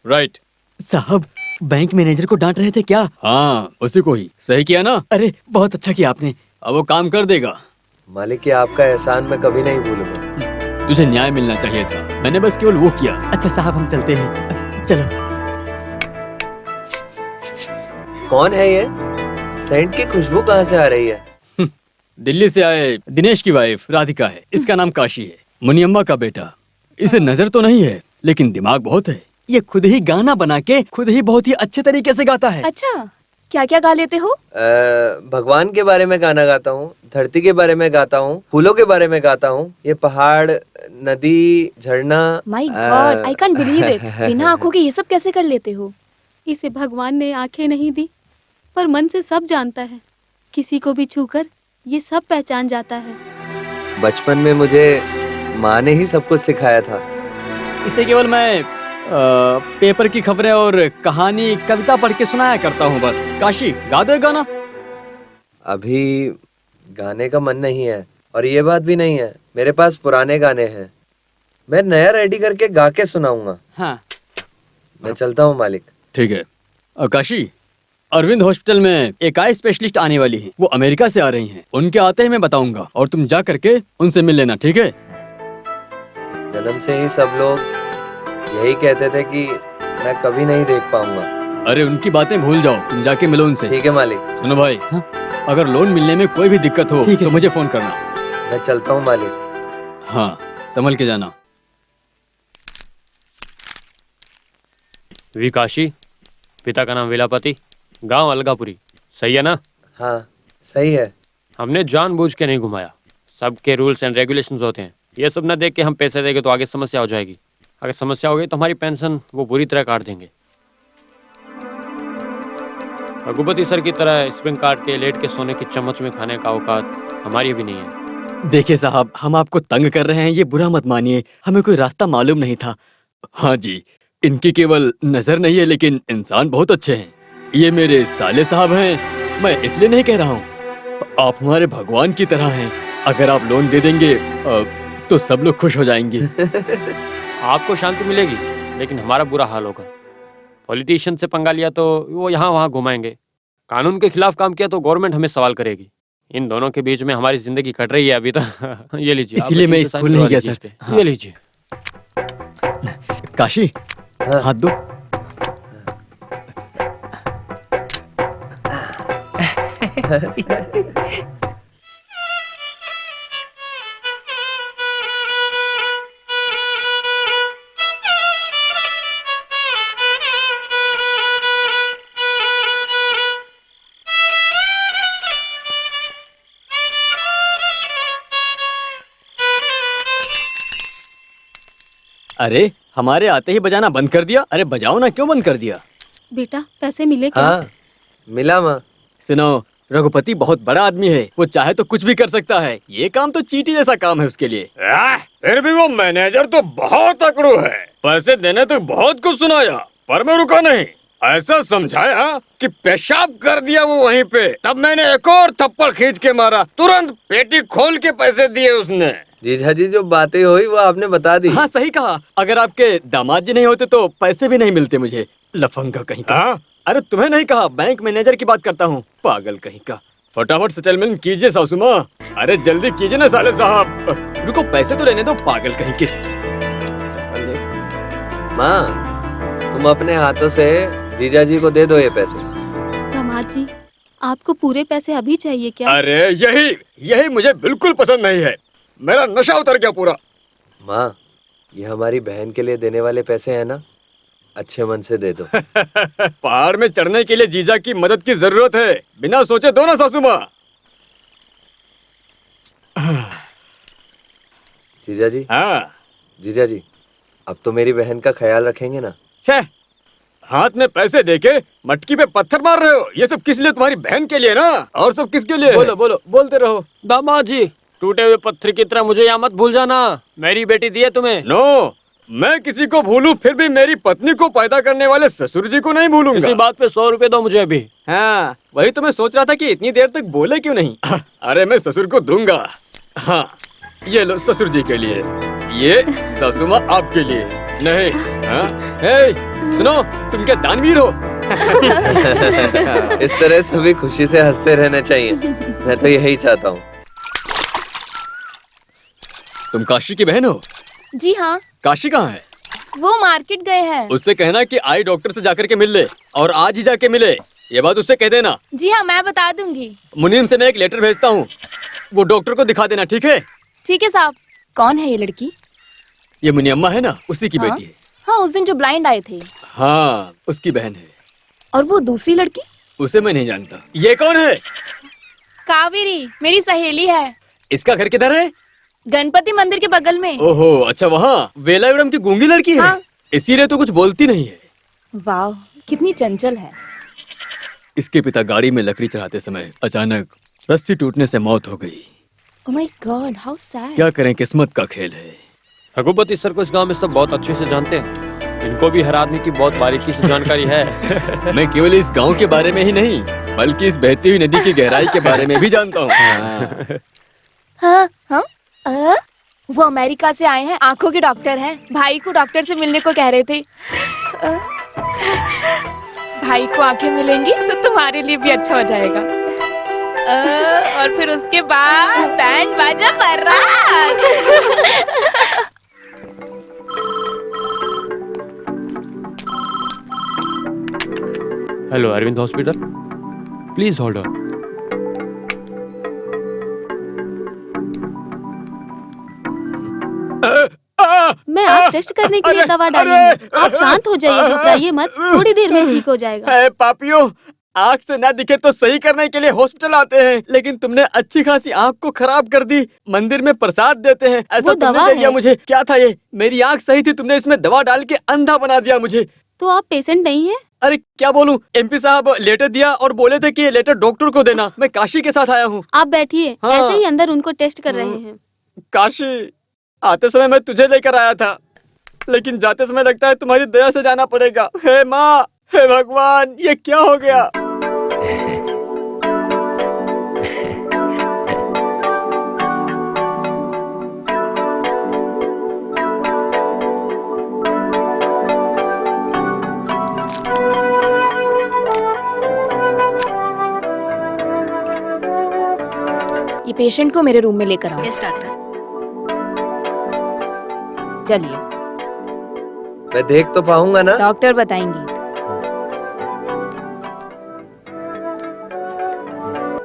राइट साहब, बैंक मैनेजर को डांट रहे थे क्या? हाँ, उसी को ही। सही किया ना? अरे बहुत अच्छा किया आपने। अब वो काम कर देगा। मालिक, ये आपका एहसान मैं कभी नहीं भूलूंगा। तुझे न्याय मिलना चाहिए था, मैंने बस केवल वो किया। अच्छा साहब, हम चलते हैं। चलो। कौन है ये? सेंट की खुशबू कहाँ से आ रही है? दिल्ली से आए दिनेश की वाइफ राधिका है। इसका नाम काशी है, मुनियम्मा का बेटा। इसे नजर तो नहीं है लेकिन दिमाग बहुत है। ये खुद ही गाना बना के खुद ही बहुत ही अच्छे तरीके से गाता है। अच्छा, क्या क्या गा लेते हो? भगवान के बारे में गाना गाता हूँ, धरती के बारे में गाता हूँ, फूलों के बारे में गाता हूँ। ये पहाड़, नदी, झरना। My God, I can't believe it. बिना आंखों के ये सब कैसे कर लेते हो? इसे भगवान ने आंखें नहीं दी, पर मन से सब जानता है। किसी को भी छूकर ये सब पहचान जाता है। बचपन में मुझे माँ ने ही सब कुछ सिखाया था। इसे केवल मैं पेपर की खबरें और कहानी, कविता पढ़ के सुनाया करता हूँ बस। काशी, गा दो एक गाना। अभी गाने का मन नहीं है, और ये बात भी नहीं है। मेरे पास पुराने गाने हैं, मैं नया रेडी करके गा के सुनाऊंगा। हाँ मैं चलता हूँ मालिक। ठीक है। काशी, अरविंद हॉस्पिटल में एक आई स्पेशलिस्ट आने वाली हैं। वो अमेरिका से आ रही हैं। उनके आते ही मैं बताऊंगा और तुम जा करके उनसे मिल लेना, ठीक है? जन्म से ही सब लोग यही कहते थे कि मैं कभी नहीं देख पाऊंगा। अरे उनकी बातें भूल जाओ, तुम जाके मिलो उनसे। ठीक है मालिक। सुनो भाई, अगर लोन मिलने में कोई भी दिक्कत हो तो मुझे फोन करना। मैं चलता हूँ मालिक। हाँ, संभल के जाना। विकाशी, पिता का नाम विलापति, गांव अलगापुरी। सही है ना? हाँ सही है। हमने जानबूझ के नहीं घुमाया। सबके रूल्स एंड रेगुलेशंस होते हैं। ये सब ना देख के हम पैसे देंगे तो आगे समस्या हो जाएगी। अगर समस्या हो गई तो हमारी पेंशन वो बुरी तरह काट देंगे। रघुपति सर की तरह स्प्रिंग काट के लेट के सोने की चम्मच में खाने का औकात हमारी भी नहीं है। देखिए साहब, हम आपको तंग कर रहे हैं, ये बुरा मत मानिए। हमें कोई रास्ता मालूम नहीं था। हाँ जी, इनकी केवल नजर नहीं है लेकिन इंसान बहुत अच्छे हैं। ये मेरे साले साहब हैं। मैं इसलिए नहीं कह रहा हूँ, आप हमारे भगवान की तरह हैं। अगर आप लोन दे देंगे तो सब लोग खुश हो जाएंगे। आपको शांति मिलेगी लेकिन हमारा बुरा हाल होगा। पॉलिटिशियन से पंगा लिया तो वो यहाँ वहाँ घुमाएंगे, कानून के खिलाफ काम किया तो गवर्नमेंट हमें सवाल करेगी। इन दोनों के बीच में हमारी जिंदगी कट रही है अभी तो। ये लीजिए। इसीलिए मैं स्कूल नहीं गया सर। ये लीजिए। काशी, हाथ दो। अरे हमारे आते ही बजाना बंद कर दिया। अरे बजाओ ना, क्यों बंद कर दिया? बेटा, पैसे मिले क्या? हाँ मिला माँ। सुनो, रघुपति बहुत बड़ा आदमी है, वो चाहे तो कुछ भी कर सकता है। ये काम तो चींटी जैसा काम है उसके लिए। फिर भी वो मैनेजर तो बहुत अकड़ू है। पैसे देने तो बहुत कुछ सुनाया पर मैं रुका नहीं। ऐसा समझाया कि पेशाब कर दिया वो वहीं पे। तब मैंने एक और थप्पड़ खींच के मारा, तुरंत पेटी खोल के पैसे दिए उसने। जीजा जी, जो बातें हुई वो आपने बता दी। हाँ सही कहा। अगर आपके दामाद जी नहीं होते तो पैसे भी नहीं मिलते मुझे। लफंगा कहीं का। अरे तुम्हें नहीं कहा, बैंक मैनेजर की बात करता हूँ। पागल कहीं का। फटाफट सेटलमेंट कीजिए सासू माँ। अरे जल्दी कीजिए ना साले साहब। रुको, पैसे तो लेने दो, पागल कहीं के। माँ, तुम अपने हाथों से जीजा जी को दे दो ये पैसे। दामाद जी, आपको पूरे पैसे अभी चाहिए क्या? अरे यही मुझे बिल्कुल पसंद नहीं है। मेरा नशा उतर गया पूरा। माँ, ये हमारी बहन के लिए देने वाले पैसे हैं ना, अच्छे मन से दे दो। पहाड़ में चढ़ने के लिए जीजा की मदद की जरूरत है, बिना सोचे दो ना सासू माँ। जीजा जी। हाँ जीजा जी, अब तो मेरी बहन का ख्याल रखेंगे ना? छे, हाथ में पैसे देके मटकी पे पत्थर मार रहे हो। ये सब किस लिए? तुम्हारी बहन के लिए ना, और सब किसके लिए? बोलो बोलो, बोलते रहो। दामाद जी, टूटे हुए पत्थर की तरह मुझे यहाँ मत भूल जाना। मेरी बेटी दी है तुम्हें। नो, मैं किसी को भूलूं फिर भी मेरी पत्नी को पैदा करने वाले ससुर जी को नहीं भूलूंगा। इसी बात पे 100 रुपए दो मुझे अभी। हाँ, वही तो मैं सोच रहा था कि इतनी देर तक बोले क्यों नहीं। अरे मैं ससुर को दूंगा। हाँ, ये लो ससुर जी के लिए, ये सासुमा आपके लिए। नहीं, हाँ, हे, सुनो, तुम क्या दानवीर हो? इस तरह सभी खुशी से हंसते रहना चाहिए। मैं तो यही चाहता हूँ। तुम काशी की बहन हो? जी हाँ, काशी कहाँ है? वो मार्केट गए हैं। उससे कहना कि आई डॉक्टर से जाकर के मिल ले, और आज ही जाके मिले। ये बात उससे कह देना। जी हाँ, मैं बता दूंगी। मुनीम से मैं एक लेटर भेजता हूँ, वो डॉक्टर को दिखा देना, ठीक है? ठीक है साहब। कौन है ये लड़की? ये मुनियम्मा है ना, उसी की हाँ? बेटी है। हाँ, उस दिन जो ब्लाइंड आए थे। हाँ, उसकी बहन है। और वो दूसरी लड़की? उसे मैं नहीं जानता। ये कौन है? कावेरी, मेरी सहेली है। इसका घर किधर है? गणपति मंदिर के बगल में। ओहो, अच्छा, वहाँ वेलायुडम की गूंगी लड़की है। हाँ। इसीलिए तो कुछ बोलती नहीं है। वाह, कितनी चंचल है। इसके पिता गाड़ी में लकड़ी चढ़ाते समय अचानक रस्सी टूटने से मौत हो गई। Oh my God, how sad. क्या करें, किस्मत का खेल है। रघुपति सर को इस गांव में सब बहुत अच्छे से जानते हैं। इनको भी हर आदमी की बहुत बारीकी से जानकारी है। मैं केवल इस गांव के बारे में ही नहीं, बल्कि इस बहती हुई नदी की गहराई के बारे में भी जानता हूँ। हाँ हाँ। वो अमेरिका से आए हैं, आंखों के डॉक्टर हैं। भाई को डॉक्टर से मिलने को कह रहे थे। भाई को आंखें मिलेंगी तो तुम्हारे लिए भी अच्छा हो जाएगा। और फिर उसके बाद बैंड बाजा बारात। Hello Arvind hospital, please hold on. मैं आप टेस्ट करने के लिए दवा डाली हूँ। आप शांत हो जाइए, घबराइए मत, थोड़ी देर में ठीक हो जाएगा। पापियो, आँख से ना दिखे तो सही करने के लिए हॉस्पिटल आते हैं, लेकिन तुमने अच्छी खासी आँख को खराब कर दी। मंदिर में प्रसाद देते हैं, ऐसा वो तुमने दवा दे दिया है। मुझे। क्या था ये? मेरी आँख सही थी, तुमने इसमें दवा डाल के अंधा बना दिया मुझे। तो आप पेशेंट नहीं है? अरे क्या बोलूं, एमपी साहब लेटर दिया और बोले थे कि ये लेटर डॉक्टर को देना। मैं काशी के साथ आया हूँ। आप बैठिए, हाँ। ऐसे ही अंदर उनको टेस्ट कर रहे हैं। काशी, आते समय मैं तुझे लेकर आया था, लेकिन जाते समय लगता है तुम्हारी दया से जाना पड़ेगा। हे माँ, हे भगवान, ये क्या हो गया? ये पेशेंट को मेरे रूम में लेकर आओ। चलिए, मैं देख तो पाऊंगा ना? डॉक्टर बताएंगे।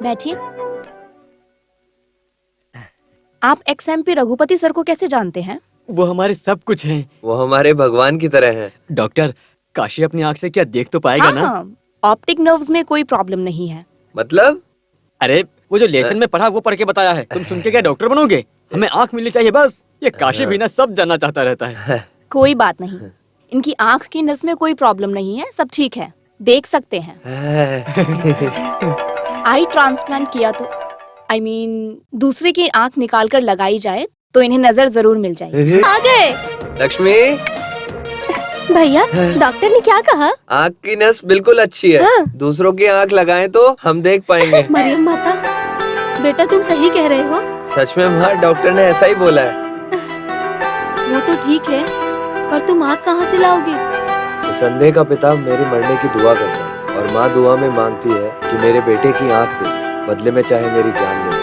बैठिए। आप XMP रघुपति सर को कैसे जानते हैं? वो हमारे सब कुछ हैं। वो हमारे भगवान की तरह हैं। डॉक्टर, काशी अपनी आँख से क्या देख तो पाएगा ना? हाँ, ऑप्टिक नर्व्स में कोई प्रॉब्लम नहीं है। मतलब? अरे वो जो लेसन में पढ़ा वो पढ़ के बताया है। तुम सुन के क्या डॉक्टर बनोगे? हमें आँख मिलनी चाहिए बस। ये काशी भी ना सब जानना चाहता रहता है। कोई बात नहीं, इनकी आँख की नस में कोई प्रॉब्लम नहीं है, सब ठीक है, देख सकते हैं। आई ट्रांसप्लांट किया तो दूसरे की आँख निकाल कर लगाई जाए तो इन्हें नजर जरूर मिल जाएगी। आ गए लक्ष्मी, भैया। डॉक्टर ने क्या कहा? आँख की नस बिल्कुल अच्छी है। हाँ। दूसरों की आँख लगाएं तो हम देख पाएंगे। मरियम माता, बेटा तुम सही कह रहे हो। सच में माँ, डॉक्टर ने ऐसा ही बोला है। वो तो ठीक है, पर तुम आँख कहाँ से लाओगे? संदेह का पिता मेरे मरने की दुआ करता है और माँ दुआ में मांगती है कि मेरे बेटे की आँख दे, बदले में चाहे मेरी जान ले।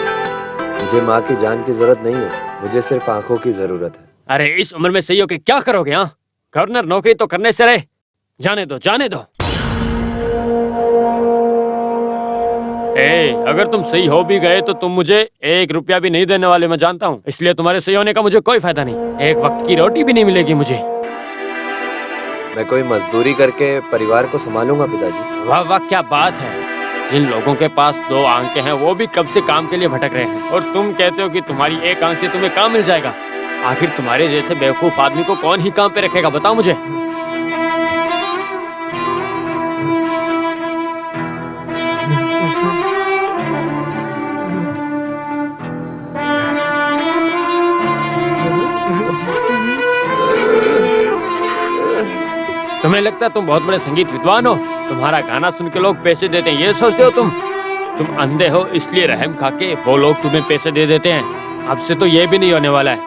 मुझे माँ की जान की जरूरत नहीं है, मुझे सिर्फ आँखों की जरूरत है। अरे इस उम्र में सही हो के क्या करोगे? हाँ, गवर्नर नौकरी तो करने से रहे। जाने दो, जाने दो। अगर तुम सही हो भी गए तो तुम मुझे 1 रुपया भी नहीं देने वाले, मैं जानता हूँ। इसलिए तुम्हारे सही होने का मुझे कोई फायदा नहीं। एक वक्त की रोटी भी नहीं मिलेगी मुझे। मैं कोई मजदूरी करके परिवार को संभालूंगा पिताजी। वाह वाह, क्या बात है। जिन लोगों के पास 2 आंखें हैं वो भी कब से काम के लिए भटक रहे हैं, और तुम कहते हो कि तुम्हारी 1 आंख से तुम्हें काम मिल जाएगा। आखिर तुम्हारे जैसे बेवकूफ आदमी को कौन ही काम पे रखेगा, बताओ मुझे। तुम्हें लगता है तुम बहुत बड़े संगीत विद्वान हो? तुम्हारा गाना सुन के लोग पैसे देते हैं, ये सोचते हो तुम अंधे हो इसलिए रहम खा के वो लोग तुम्हें पैसे दे देते हैं। अब से तो ये भी नहीं होने वाला है।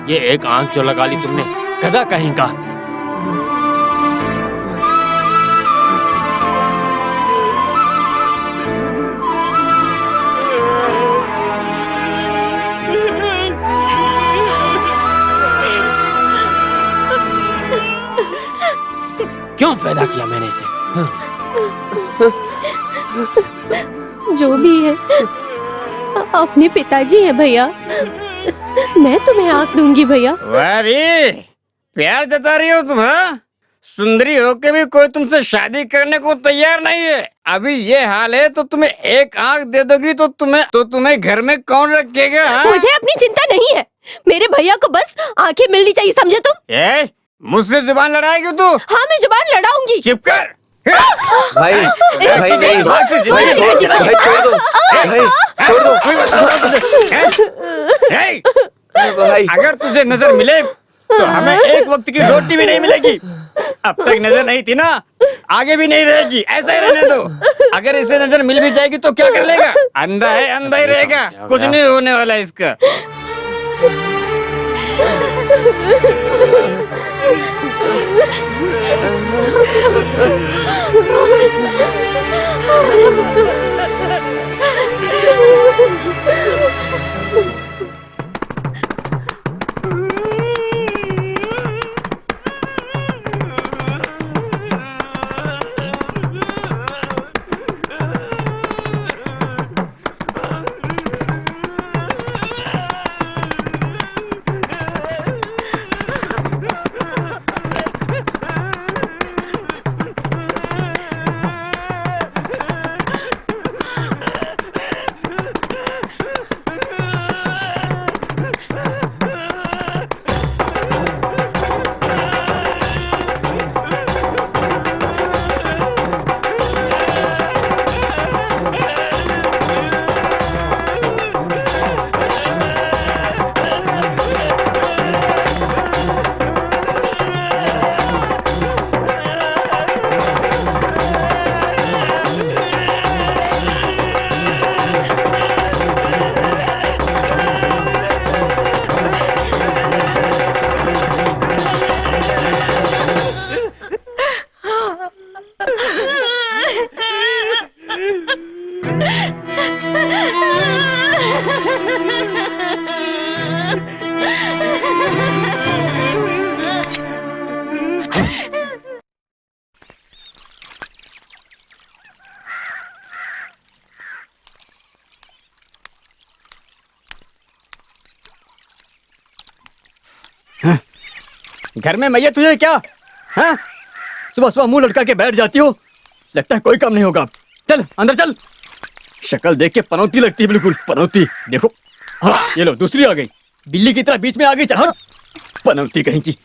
ये एक आंख जो लगा ली तुमने, गधा कहीं का। क्यों पैदा किया मैंने इसे? जो भी है, अपने पिताजी है भैया। मैं तुम्हें आंख दूंगी भैया। वारी, प्यार जता रही हो तुम? हाँ, सुंदरी होके भी कोई तुमसे शादी करने को तैयार नहीं है। अभी ये हाल है तो तुम्हें एक आंख दे दोगी तो तुम्हें घर में कौन रखेगा? हाँ? मुझे अपनी चिंता नहीं है, मेरे भैया को बस आंखें मिलनी चाहिए, समझे तुम? मुझसे जुबान लड़ाएगी तू? हाँ, मैं जुबान लड़ाऊंगी। चुप कर। भाई भाई नहीं, भाई छोड़ दो, भाई छोड़ दो। भाई अगर तुझे नजर मिले तो हमें एक वक्त की रोटी भी नहीं मिलेगी। अब तक नजर नहीं थी ना, आगे भी नहीं रहेगी। ऐसा ही रहने दो। अगर इसे नजर मिल भी जाएगी तो क्या कर लेगा? अंधा है, अंधा ही रहेगा, कुछ नहीं होने वाला इसका। घर में मैया तुझे क्या? हाँ? सुबह सुबह मुंह लटका के बैठ जाती हो, लगता है कोई काम नहीं होगा। चल अंदर चल। शक्ल देख के पनौती लगती है, बिल्कुल पनौती। देखो, हाँ ये लो दूसरी आ गई, बिल्ली की तरह बीच में आ गई। चल हाँ, पनौती कहीं की।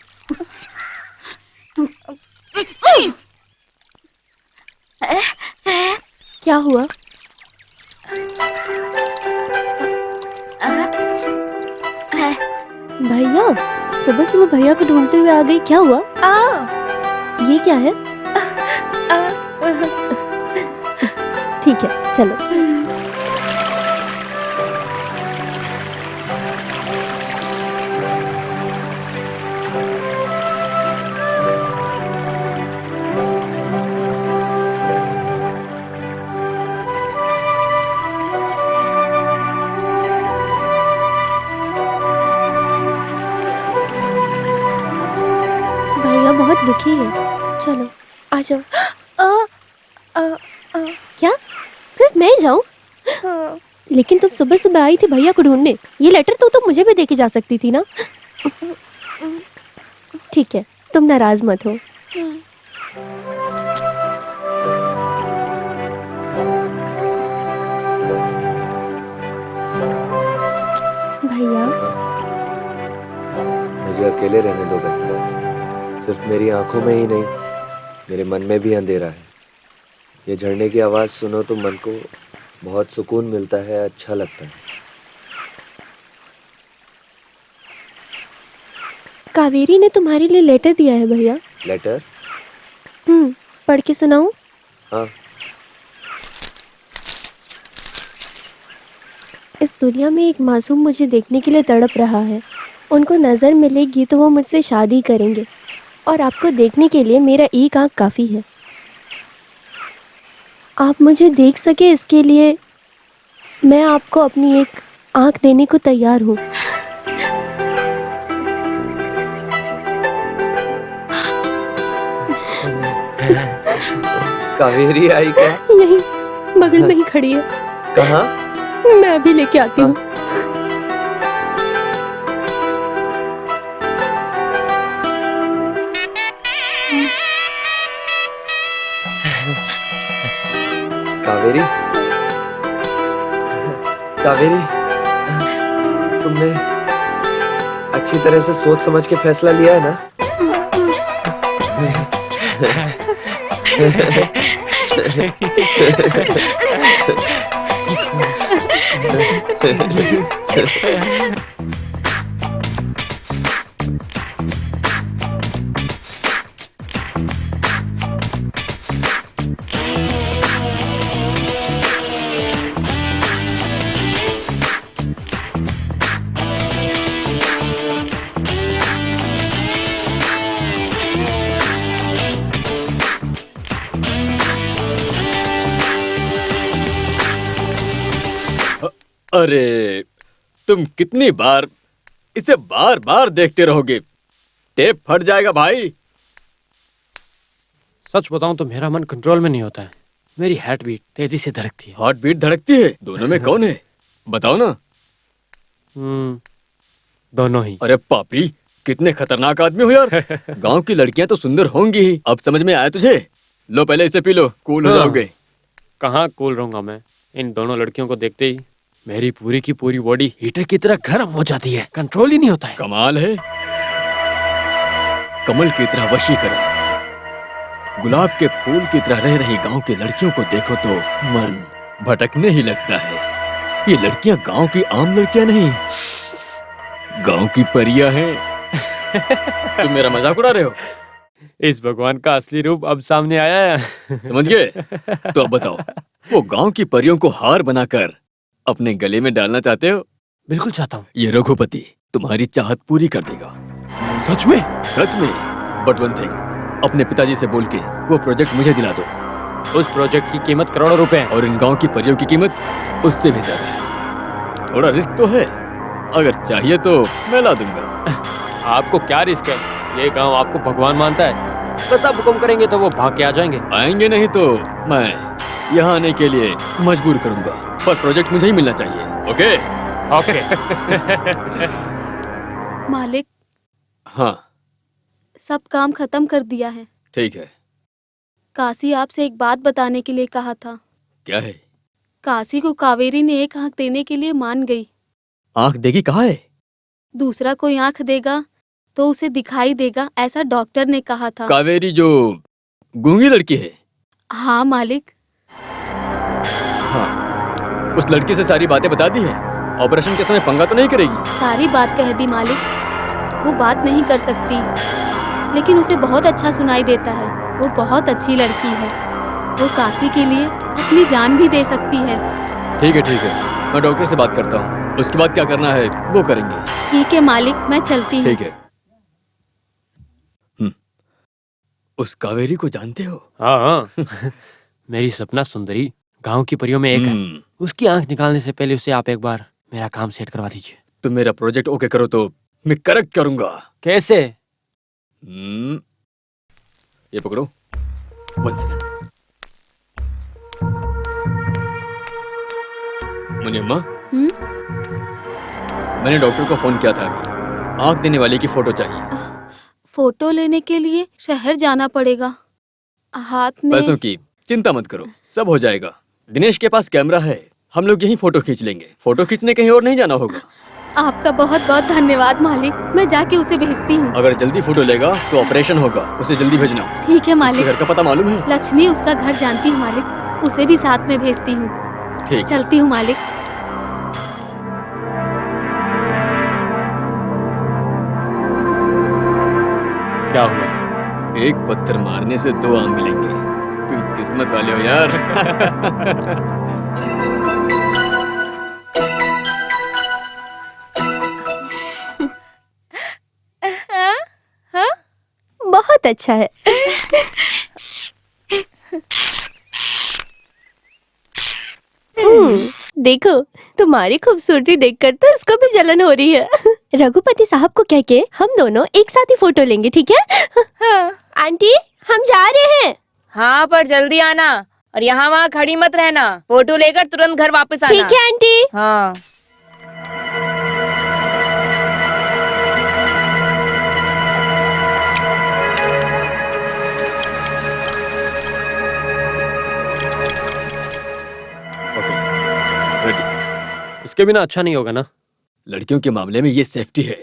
क्या हुआ? भैया, सुबह सुबह भैया को ढूंढते हुए आ गई, क्या हुआ? ये क्या है? ठीक है, चलो। बहुत दुखी है, चलो आ जाओ। क्या सिर्फ मैं जाऊं? लेकिन तुम सुबह सुबह आई थी भैया को ढूंढने, ये लेटर तो तुम मुझे भी देके जा सकती थी ना। ठीक है, तुम नाराज मत हो। भैया, मुझे अकेले रहने दो बहन। सिर्फ मेरी आंखों में ही नहीं, मेरे मन में भी अंधेरा है। ये झरने की आवाज़ सुनो तो मन को बहुत सुकून मिलता है, अच्छा लगता है। कावेरी ने तुम्हारे लिए लेटर दिया है भैया। लेटर? पढ़ के सुनाऊं? हाँ। इस दुनिया में एक मासूम मुझे देखने के लिए तड़प रहा है। उनको नज़र मिलेगी तो वो मुझसे शादी करेंगे और आपको देखने के लिए मेरा एक आँख काफ़ी है। आप मुझे देख सके इसके लिए मैं आपको अपनी एक आँख देने को तैयार हूँ। कावेरी आई क्या? यही बगल में ही खड़ी है। कहाँ? मैं अभी लेके आती हूँ। कावेरी, कावेरी, तुमने अच्छी तरह से सोच समझ के फैसला लिया है ना? अरे तुम कितनी बार इसे बार बार देखते रहोगे? टेप फट जाएगा भाई। सच बताऊं तो मेरा मन कंट्रोल में नहीं होता है। मेरी हार्ट बीट तेजी से धड़कती है। हार्ट बीट धड़कती है? दोनों में कौन है बताओ ना। दोनों ही। अरे पापी, कितने खतरनाक आदमी हो यार। गांव की लड़कियां तो सुंदर होंगी ही। अब समझ में आया तुझे? लो पहले इसे पी लो, कूल हो जाओगे। कहाँ कूल रहूंगा मैं? इन दोनों लड़कियों को देखते ही मेरी पूरी की पूरी बॉडी हीटर की तरह गर्म हो जाती है। कंट्रोल ही नहीं होता है। कमाल है। कमल की तरह वशीकरण, गुलाब के फूल की तरह रह रही गांव की लड़कियों को देखो तो मन भटकने ही लगता है। ये लड़कियां गांव की आम लड़कियां नहीं, गांव की परियां हैं। तुम मेरा मजाक उड़ा रहे हो? इस भगवान का असली रूप अब सामने आया है। समझ गए? तो अब बताओ, वो गांव की परियों को हार बनाकर अपने गले में डालना चाहते हो? बिल्कुल चाहता हूँ। ये रघुपति तुम्हारी चाहत पूरी कर देगा। सच में? सच में। बट वन थिंग, अपने पिताजी से बोल के वो प्रोजेक्ट मुझे दिला दो। उस प्रोजेक्ट की कीमत करोड़ों रुपए है। और इन गांव की परियों की कीमत उससे भी ज्यादा है। थोड़ा रिस्क तो है, अगर चाहिए तो मैं ला दूंगा। आपको क्या रिस्क है? ये गांव आपको भगवान मानता है। बस आप हुक्म करेंगे तो वो भाग के आ जाएंगे। आएंगे नहीं तो मैं यहाँ आने के लिए मजबूर करूंगा, पर प्रोजेक्ट मुझे ही मिलना चाहिए। ओके? ओके। मालिक, हाँ सब काम खत्म कर दिया है। ठीक है। काशी आपसे एक बात बताने के लिए कहा था। क्या है? काशी को कावेरी ने एक आंख देने के लिए मान गई। आंख देगी कहाँ है? दूसरा कोई आंख देगा तो उसे दिखाई देगा, ऐसा डॉक्टर ने कहा था। कावेरी जो गूंगी लड़की है? हाँ मालिक। हाँ, उस लड़की से सारी बातें बता दी है? ऑपरेशन के समय पंगा तो नहीं करेगी? सारी बात कह दी मालिक। वो बात नहीं कर सकती, लेकिन उसे बहुत अच्छा सुनाई देता है। वो बहुत अच्छी लड़की है। वो काशी के लिए अपनी जान भी दे सकती है। ठीक है ठीक है, मैं डॉक्टर से बात करता हूँ। उसके बाद क्या करना है वो करेंगे। ठीक है मालिक, मैं चलती हूँ। ठीक है। उस कावेरी को जानते हो? हाँ। मेरी सपना सुंदरी गांव की परियों में एक है। उसकी आंख निकालने से पहले उसे आप एक बार मेरा काम सेट करवा दीजिए। तुम मेरा प्रोजेक्ट ओके करो तो मैं करेक्ट करूंगा। कैसे? ये पकड़ो। 1 सेकंड। मुनियम्मा, मैंने डॉक्टर को फोन किया था अभी। आंख देने वाले की फोटो चाहिए। फोटो लेने के लिए शहर जाना पड़ेगा। हाथ में पैसों की चिंता मत करो, सब हो जाएगा। दिनेश के पास कैमरा है, हम लोग यहीं फोटो खींच लेंगे। फोटो खींचने कहीं और नहीं जाना होगा। आपका बहुत बहुत धन्यवाद मालिक। मैं जाके उसे भेजती हूँ। अगर जल्दी फोटो लेगा तो ऑपरेशन होगा, उसे जल्दी भेजना। ठीक है मालिक। घर का पता मालूम है? लक्ष्मी उसका घर जानती है मालिक, उसे भी साथ में भेजती हूँ। ठीक। चलती हूँ मालिक। क्या हुआ? एक पत्थर मारने से 2 आम मिलेंगे। किस्मत वाले हो यार। बहुत अच्छा है। देखो, तुम्हारी खूबसूरती देखकर तो उसको भी जलन हो रही है। रघुपति साहब को कह के हम दोनों एक साथ ही फोटो लेंगे, ठीक है? हाँ। आंटी, हम जा रहे हैं। हाँ, पर जल्दी आना और यहाँ वहाँ खड़ी मत रहना। फोटो लेकर तुरंत घर वापस आना। ठीक है आंटी। हाँ। Okay, ready. इसके बिना अच्छा नहीं होगा ना। लड़कियों के मामले में ये सेफ्टी है।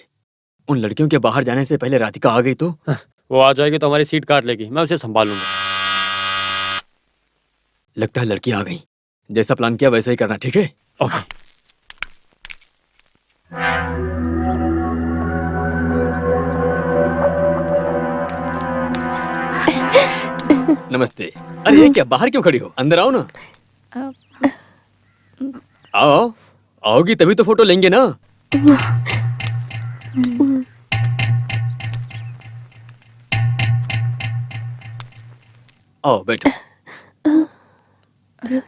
उन लड़कियों के बाहर जाने से पहले राधिका आ गई तो वो आ जाएगी तो हमारी सीट काट लेगी, मैं उसे संभालूंगा। लगता है लड़की आ गई। जैसा प्लान किया वैसा ही करना, ठीक है? ओके। नमस्ते। अरे ये क्या, बाहर क्यों खड़ी हो? अंदर आओ ना। आओ, आओगी तभी तो फोटो लेंगे ना। आओ बैठो।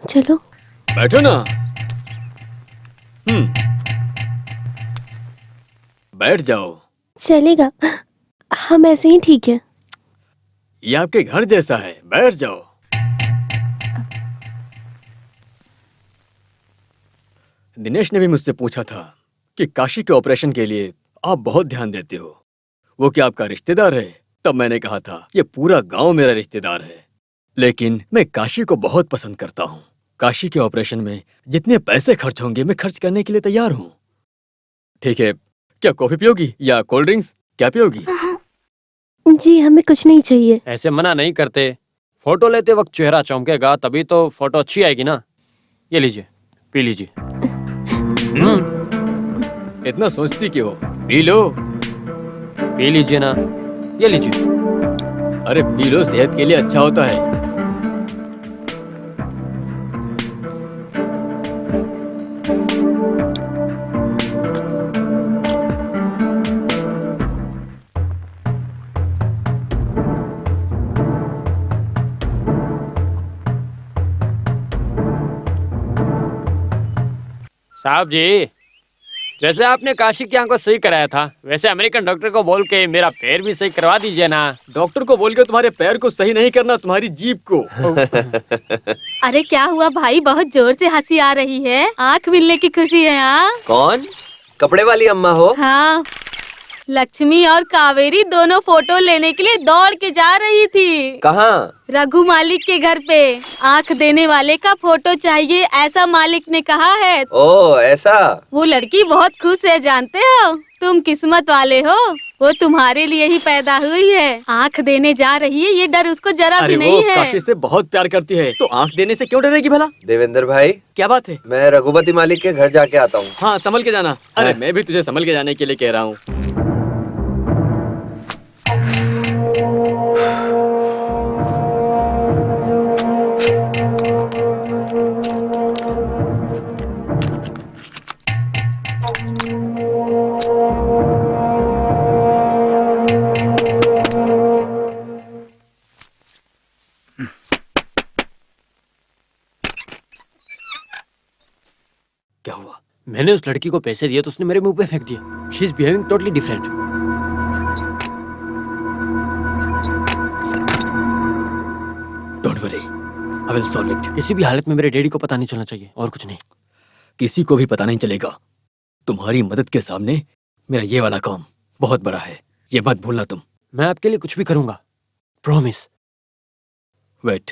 चलो। बैठो ना। बैठ जाओ। चलेगा, हम ऐसे ही ठीक है। ये आपके घर जैसा है, बैठ जाओ। दिनेश ने भी मुझसे पूछा था कि काशी के ऑपरेशन के लिए आप बहुत ध्यान देते हो। वो क्या आपका रिश्तेदार है? तब मैंने कहा था ये पूरा गांव मेरा रिश्तेदार है, लेकिन मैं काशी को बहुत पसंद करता हूँ। काशी के ऑपरेशन में जितने पैसे खर्च होंगे मैं खर्च करने के लिए तैयार हूँ। ठीक है, क्या कॉफी पियोगी या कोल्ड ड्रिंक्स, क्या पियोगी? जी, हमें कुछ नहीं चाहिए। ऐसे मना नहीं करते। फोटो लेते वक्त चेहरा चमकेगा तभी तो फोटो अच्छी आएगी ना। ये लीजिए, पी लीजिए। इतना सोचती क्यों हो? P low. पी लीजिए ना, ये लीजिए। अरे पी लो, सेहत के लिए अच्छा होता है। साहब जी, जैसे आपने काशी की आंख को सही कराया था वैसे अमेरिकन डॉक्टर को बोल के मेरा पैर भी सही करवा दीजिए ना। डॉक्टर को बोल के तुम्हारे पैर को सही नहीं करना, तुम्हारी जीभ को। अरे क्या हुआ भाई, बहुत जोर से हंसी आ रही है। आँख मिलने की खुशी है। हाँ कौन? कपड़े वाली अम्मा हो? हाँ, लक्ष्मी और कावेरी दोनों फोटो लेने के लिए दौड़ के जा रही थी। कहाँ? रघु मालिक के घर पे। आँख देने वाले का फोटो चाहिए ऐसा मालिक ने कहा है। ओ ऐसा? वो लड़की बहुत खुश है, जानते हो? तुम किस्मत वाले हो, वो तुम्हारे लिए ही पैदा हुई है। आँख देने जा रही है, ये डर उसको जरा भी अरे वो नहीं है। काशी से बहुत प्यार करती है तो आंख देने से क्यों डरेगी भला? देवेंद्र भाई, क्या बात है? मैं रघुपति मालिक के घर जाके आता हूँ। हाँ, संभल के जाना। अरे मैं भी तुझे संभल के जाने के लिए कह रहा हूँ। क्या हुआ? मैंने उस लड़की को पैसे दिए तो उसने मेरे मुंह पे फेंक दिया। She is behaving totally different. Don't worry, I will solve it. किसी भी हालत में मेरे डैडी को पता नहीं चलना चाहिए, और कुछ नहीं। किसी को भी पता नहीं चलेगा। तुम्हारी मदद के सामने मेरा ये वाला काम बहुत बड़ा है, ये मत भूलना तुम। मैं आपके लिए कुछ भी करूंगा, प्रॉमिस। वेट।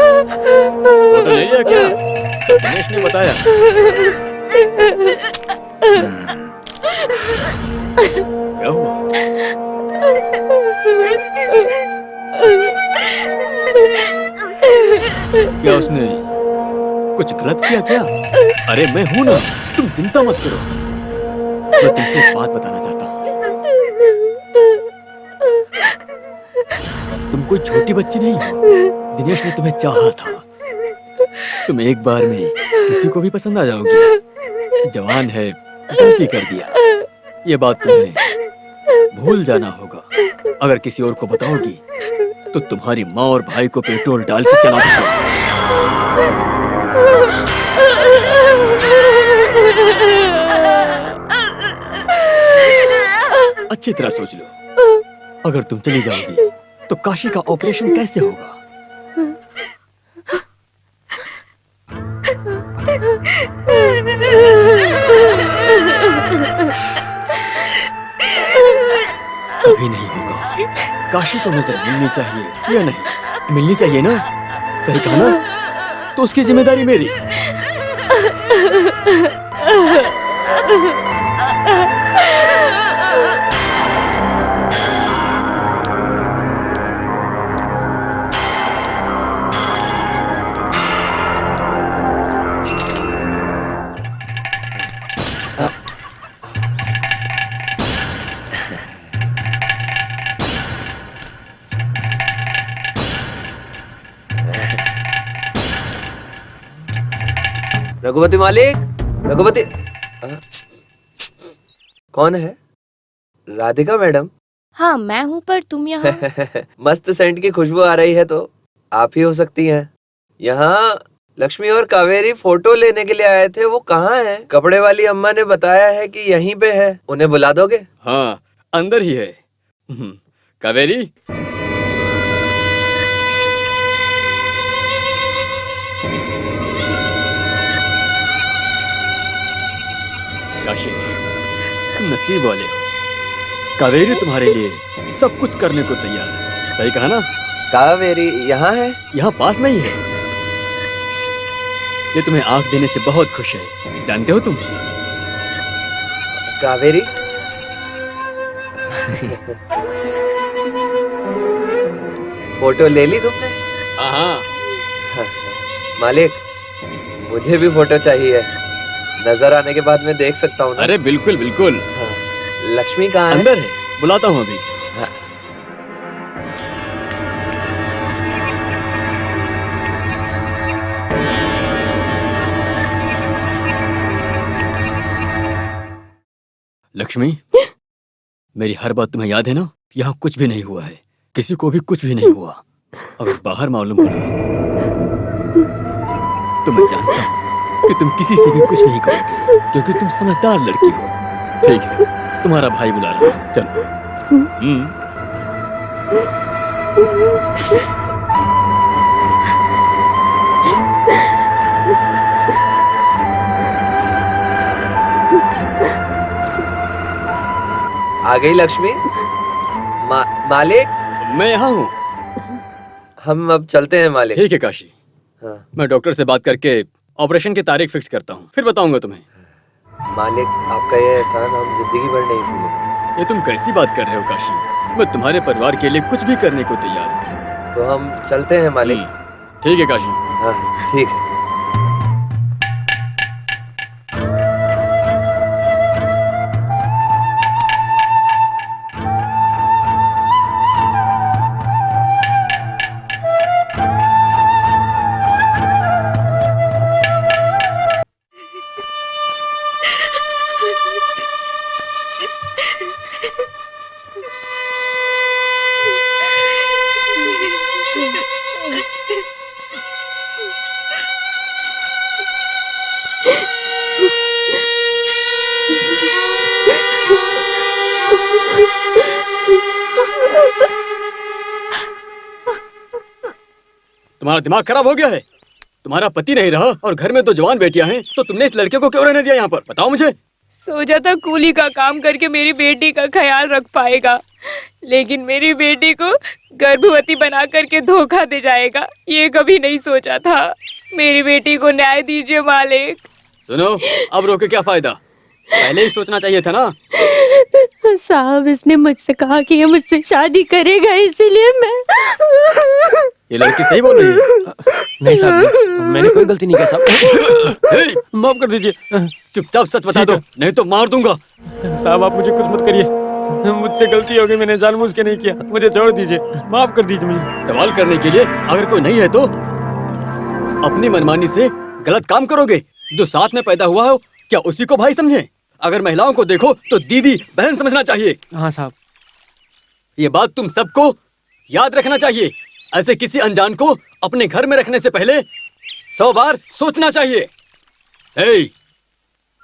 फोटो ले लिया क्या? दिनेश ने बताया। क्या हुआ? क्या उसने कुछ गलत किया क्या? अरे मैं हूं ना, तुम चिंता मत करो। मैं तुमसे एक बात बताना चाहता हूँ। तुम कोई छोटी बच्ची नहीं हो। दिनेश ने तुम्हें चाहा था। तुम एक बार में किसी को भी पसंद आ जाओगी। जवान है, गलती कर दिया, ये बात तुम्हें भूल जाना होगा। अगर किसी और को बताओगी तो तुम्हारी माँ और भाई को पेट्रोल डाल के चला दूंगा। अच्छी तरह सोच लो, अगर तुम चली जाओगी तो काशी का ऑपरेशन कैसे होगा? कभी नहीं होगा। काशी को नजर मिलनी चाहिए या नहीं? मिलनी चाहिए ना? सही कहा ना? तो उसकी जिम्मेदारी मेरी। रघुपति मालिक, रघुपति। कौन है? राधिका मैडम? हाँ मैं हूँ, पर तुम यहाँ। मस्त सेंट की खुशबू आ रही है, तो आप ही हो सकती हैं। यहाँ लक्ष्मी और कावेरी फोटो लेने के लिए आए थे, वो कहाँ हैं? कपड़े वाली अम्मा ने बताया है कि यहीं पे है। उन्हें बुला दोगे? हाँ, अंदर ही है। कावेरी, काशी, तुम नसीब वाले हो। कावेरी तुम्हारे लिए सब कुछ करने को तैयार है। सही कहा ना? कावेरी यहाँ है? यहाँ पास में ही है। ये तुम्हें आंख देने से बहुत खुश है, जानते हो तुम? कावेरी? फोटो ले ली तुमने? हाँ। मालिक, मुझे भी फोटो चाहिए। नजर आने के बाद मैं देख सकता हूँ ना? अरे बिल्कुल बिल्कुल। हाँ। लक्ष्मी कहाँ है? अंदर है, बुलाता हूँ अभी। हाँ। लक्ष्मी, मेरी हर बात तुम्हें याद है ना? यहाँ कुछ भी नहीं हुआ है, किसी को भी कुछ भी नहीं हुआ। अगर बाहर मालूम पड़ा तो मैं जानता हूँ कि तुम किसी से भी कुछ नहीं करोगे, क्योंकि तुम समझदार लड़की हो। ठीक है, तुम्हारा भाई बुला रहा है, चलो। आ गई लक्ष्मी। मालिक, मैं यहाँ हूँ। हम अब चलते हैं मालिक। ठीक है काशी, हाँ। मैं डॉक्टर से बात करके ऑपरेशन की तारीख फिक्स करता हूँ, फिर बताऊंगा तुम्हें। मालिक, आपका ये एहसान हम जिंदगी भर नहीं भूलेंगे। ये तुम कैसी बात कर रहे हो काशी? मैं तुम्हारे परिवार के लिए कुछ भी करने को तैयार हूँ। तो हम चलते हैं मालिक। ठीक है काशी। हाँ ठीक है। तुम्हारा दिमाग खराब हो गया है? तुम्हारा पति नहीं रहा और घर में 2 जवान बेटियां हैं, तो तुमने इस लड़के को क्यों रहने दिया यहाँ पर? बताओ मुझे। सोचा था कूली का काम करके मेरी बेटी का ख्याल रख पाएगा, लेकिन मेरी बेटी को गर्भवती बना करके धोखा दे जाएगा, ये कभी नहीं सोचा था। मेरी बेटी को न्याय दीजिए मालिक। सुनो, अब रोके क्या फायदा? पहले ही सोचना चाहिए था ना। साहब, इसने मुझसे कहा कि ये मुझसे शादी करेगा, इसीलिए मैं ये लड़की सही बोल रही है। नहीं साहब, मैंने कोई गलती नहीं की साहब। ए, माफ कर दीजिए। चुपचाप सच बता दो, नहीं तो मार दूंगा। साहब आप मुझे कुछ मत करिए, मुझसे गलती हो गई, मैंने जानबूझ के नहीं किया, मुझे छोड़ दीजिए, माफ कर दीजिए मुझे। सवाल करने के लिए अगर कोई नहीं है तो अपनी मनमानी से गलत काम करोगे। जो साथ में पैदा हुआ हो क्या उसी को भाई समझे? अगर महिलाओं को देखो तो दीदी बहन समझना चाहिए। हाँ साहब। ये बात तुम सबको याद रखना चाहिए। ऐसे किसी अनजान को अपने घर में रखने से पहले 100 बार सोचना चाहिए। ए,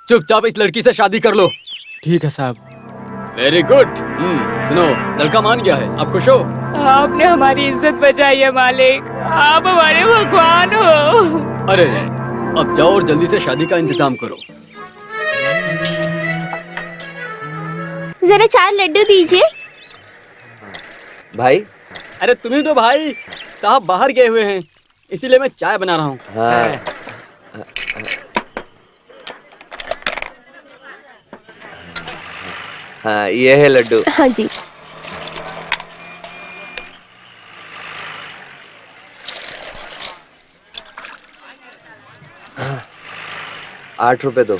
चुपचाप इस लड़की से शादी कर लो। ठीक है साहब। Very good. सुनो, लड़का मान गया है, आप खुश हो? आपने हमारी इज्जत बचाई है मालिक, आप हमारे भगवान हो। अरे अब जाओ और जल्दी से शादी का इंतजाम करो। जरा 4 लड्डू दीजिए। भाई। अरे तुम्ही तो भाई साहब बाहर गए हुए हैं, इसीलिए मैं चाय बना रहा हूँ। हाँ। हाँ, ये है लड्डू। हाँ जी। ₹8 दो।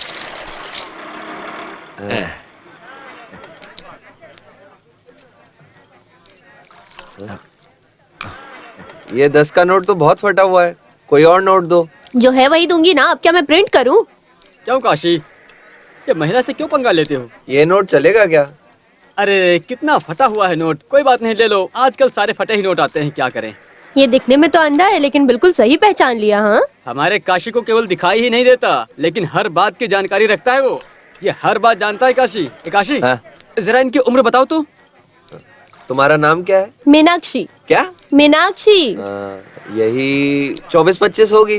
ये 10 का नोट तो बहुत फटा हुआ है, कोई और नोट दो। जो है वही दूंगी ना, अब क्या मैं प्रिंट करूं? क्यों काशी, ये महिला से क्यों पंगा लेते हो? ये नोट चलेगा क्या? अरे कितना फटा हुआ है नोट, कोई बात नहीं, ले लो। आजकल सारे फटे ही नोट आते हैं, क्या करें। ये दिखने में तो अंधा है लेकिन बिल्कुल सही पहचान लिया। हाँ, हमारे काशी को केवल दिखाई ही नहीं देता, लेकिन हर बात की जानकारी रखता है वो। ये हर बात जानता है काशी। ए, काशी हाँ? जरा इनकी उम्र बताओ तो। तुम्हारा नाम क्या है? मीनाक्षी। क्या? मीनाक्षी। यही 24-25 होगी।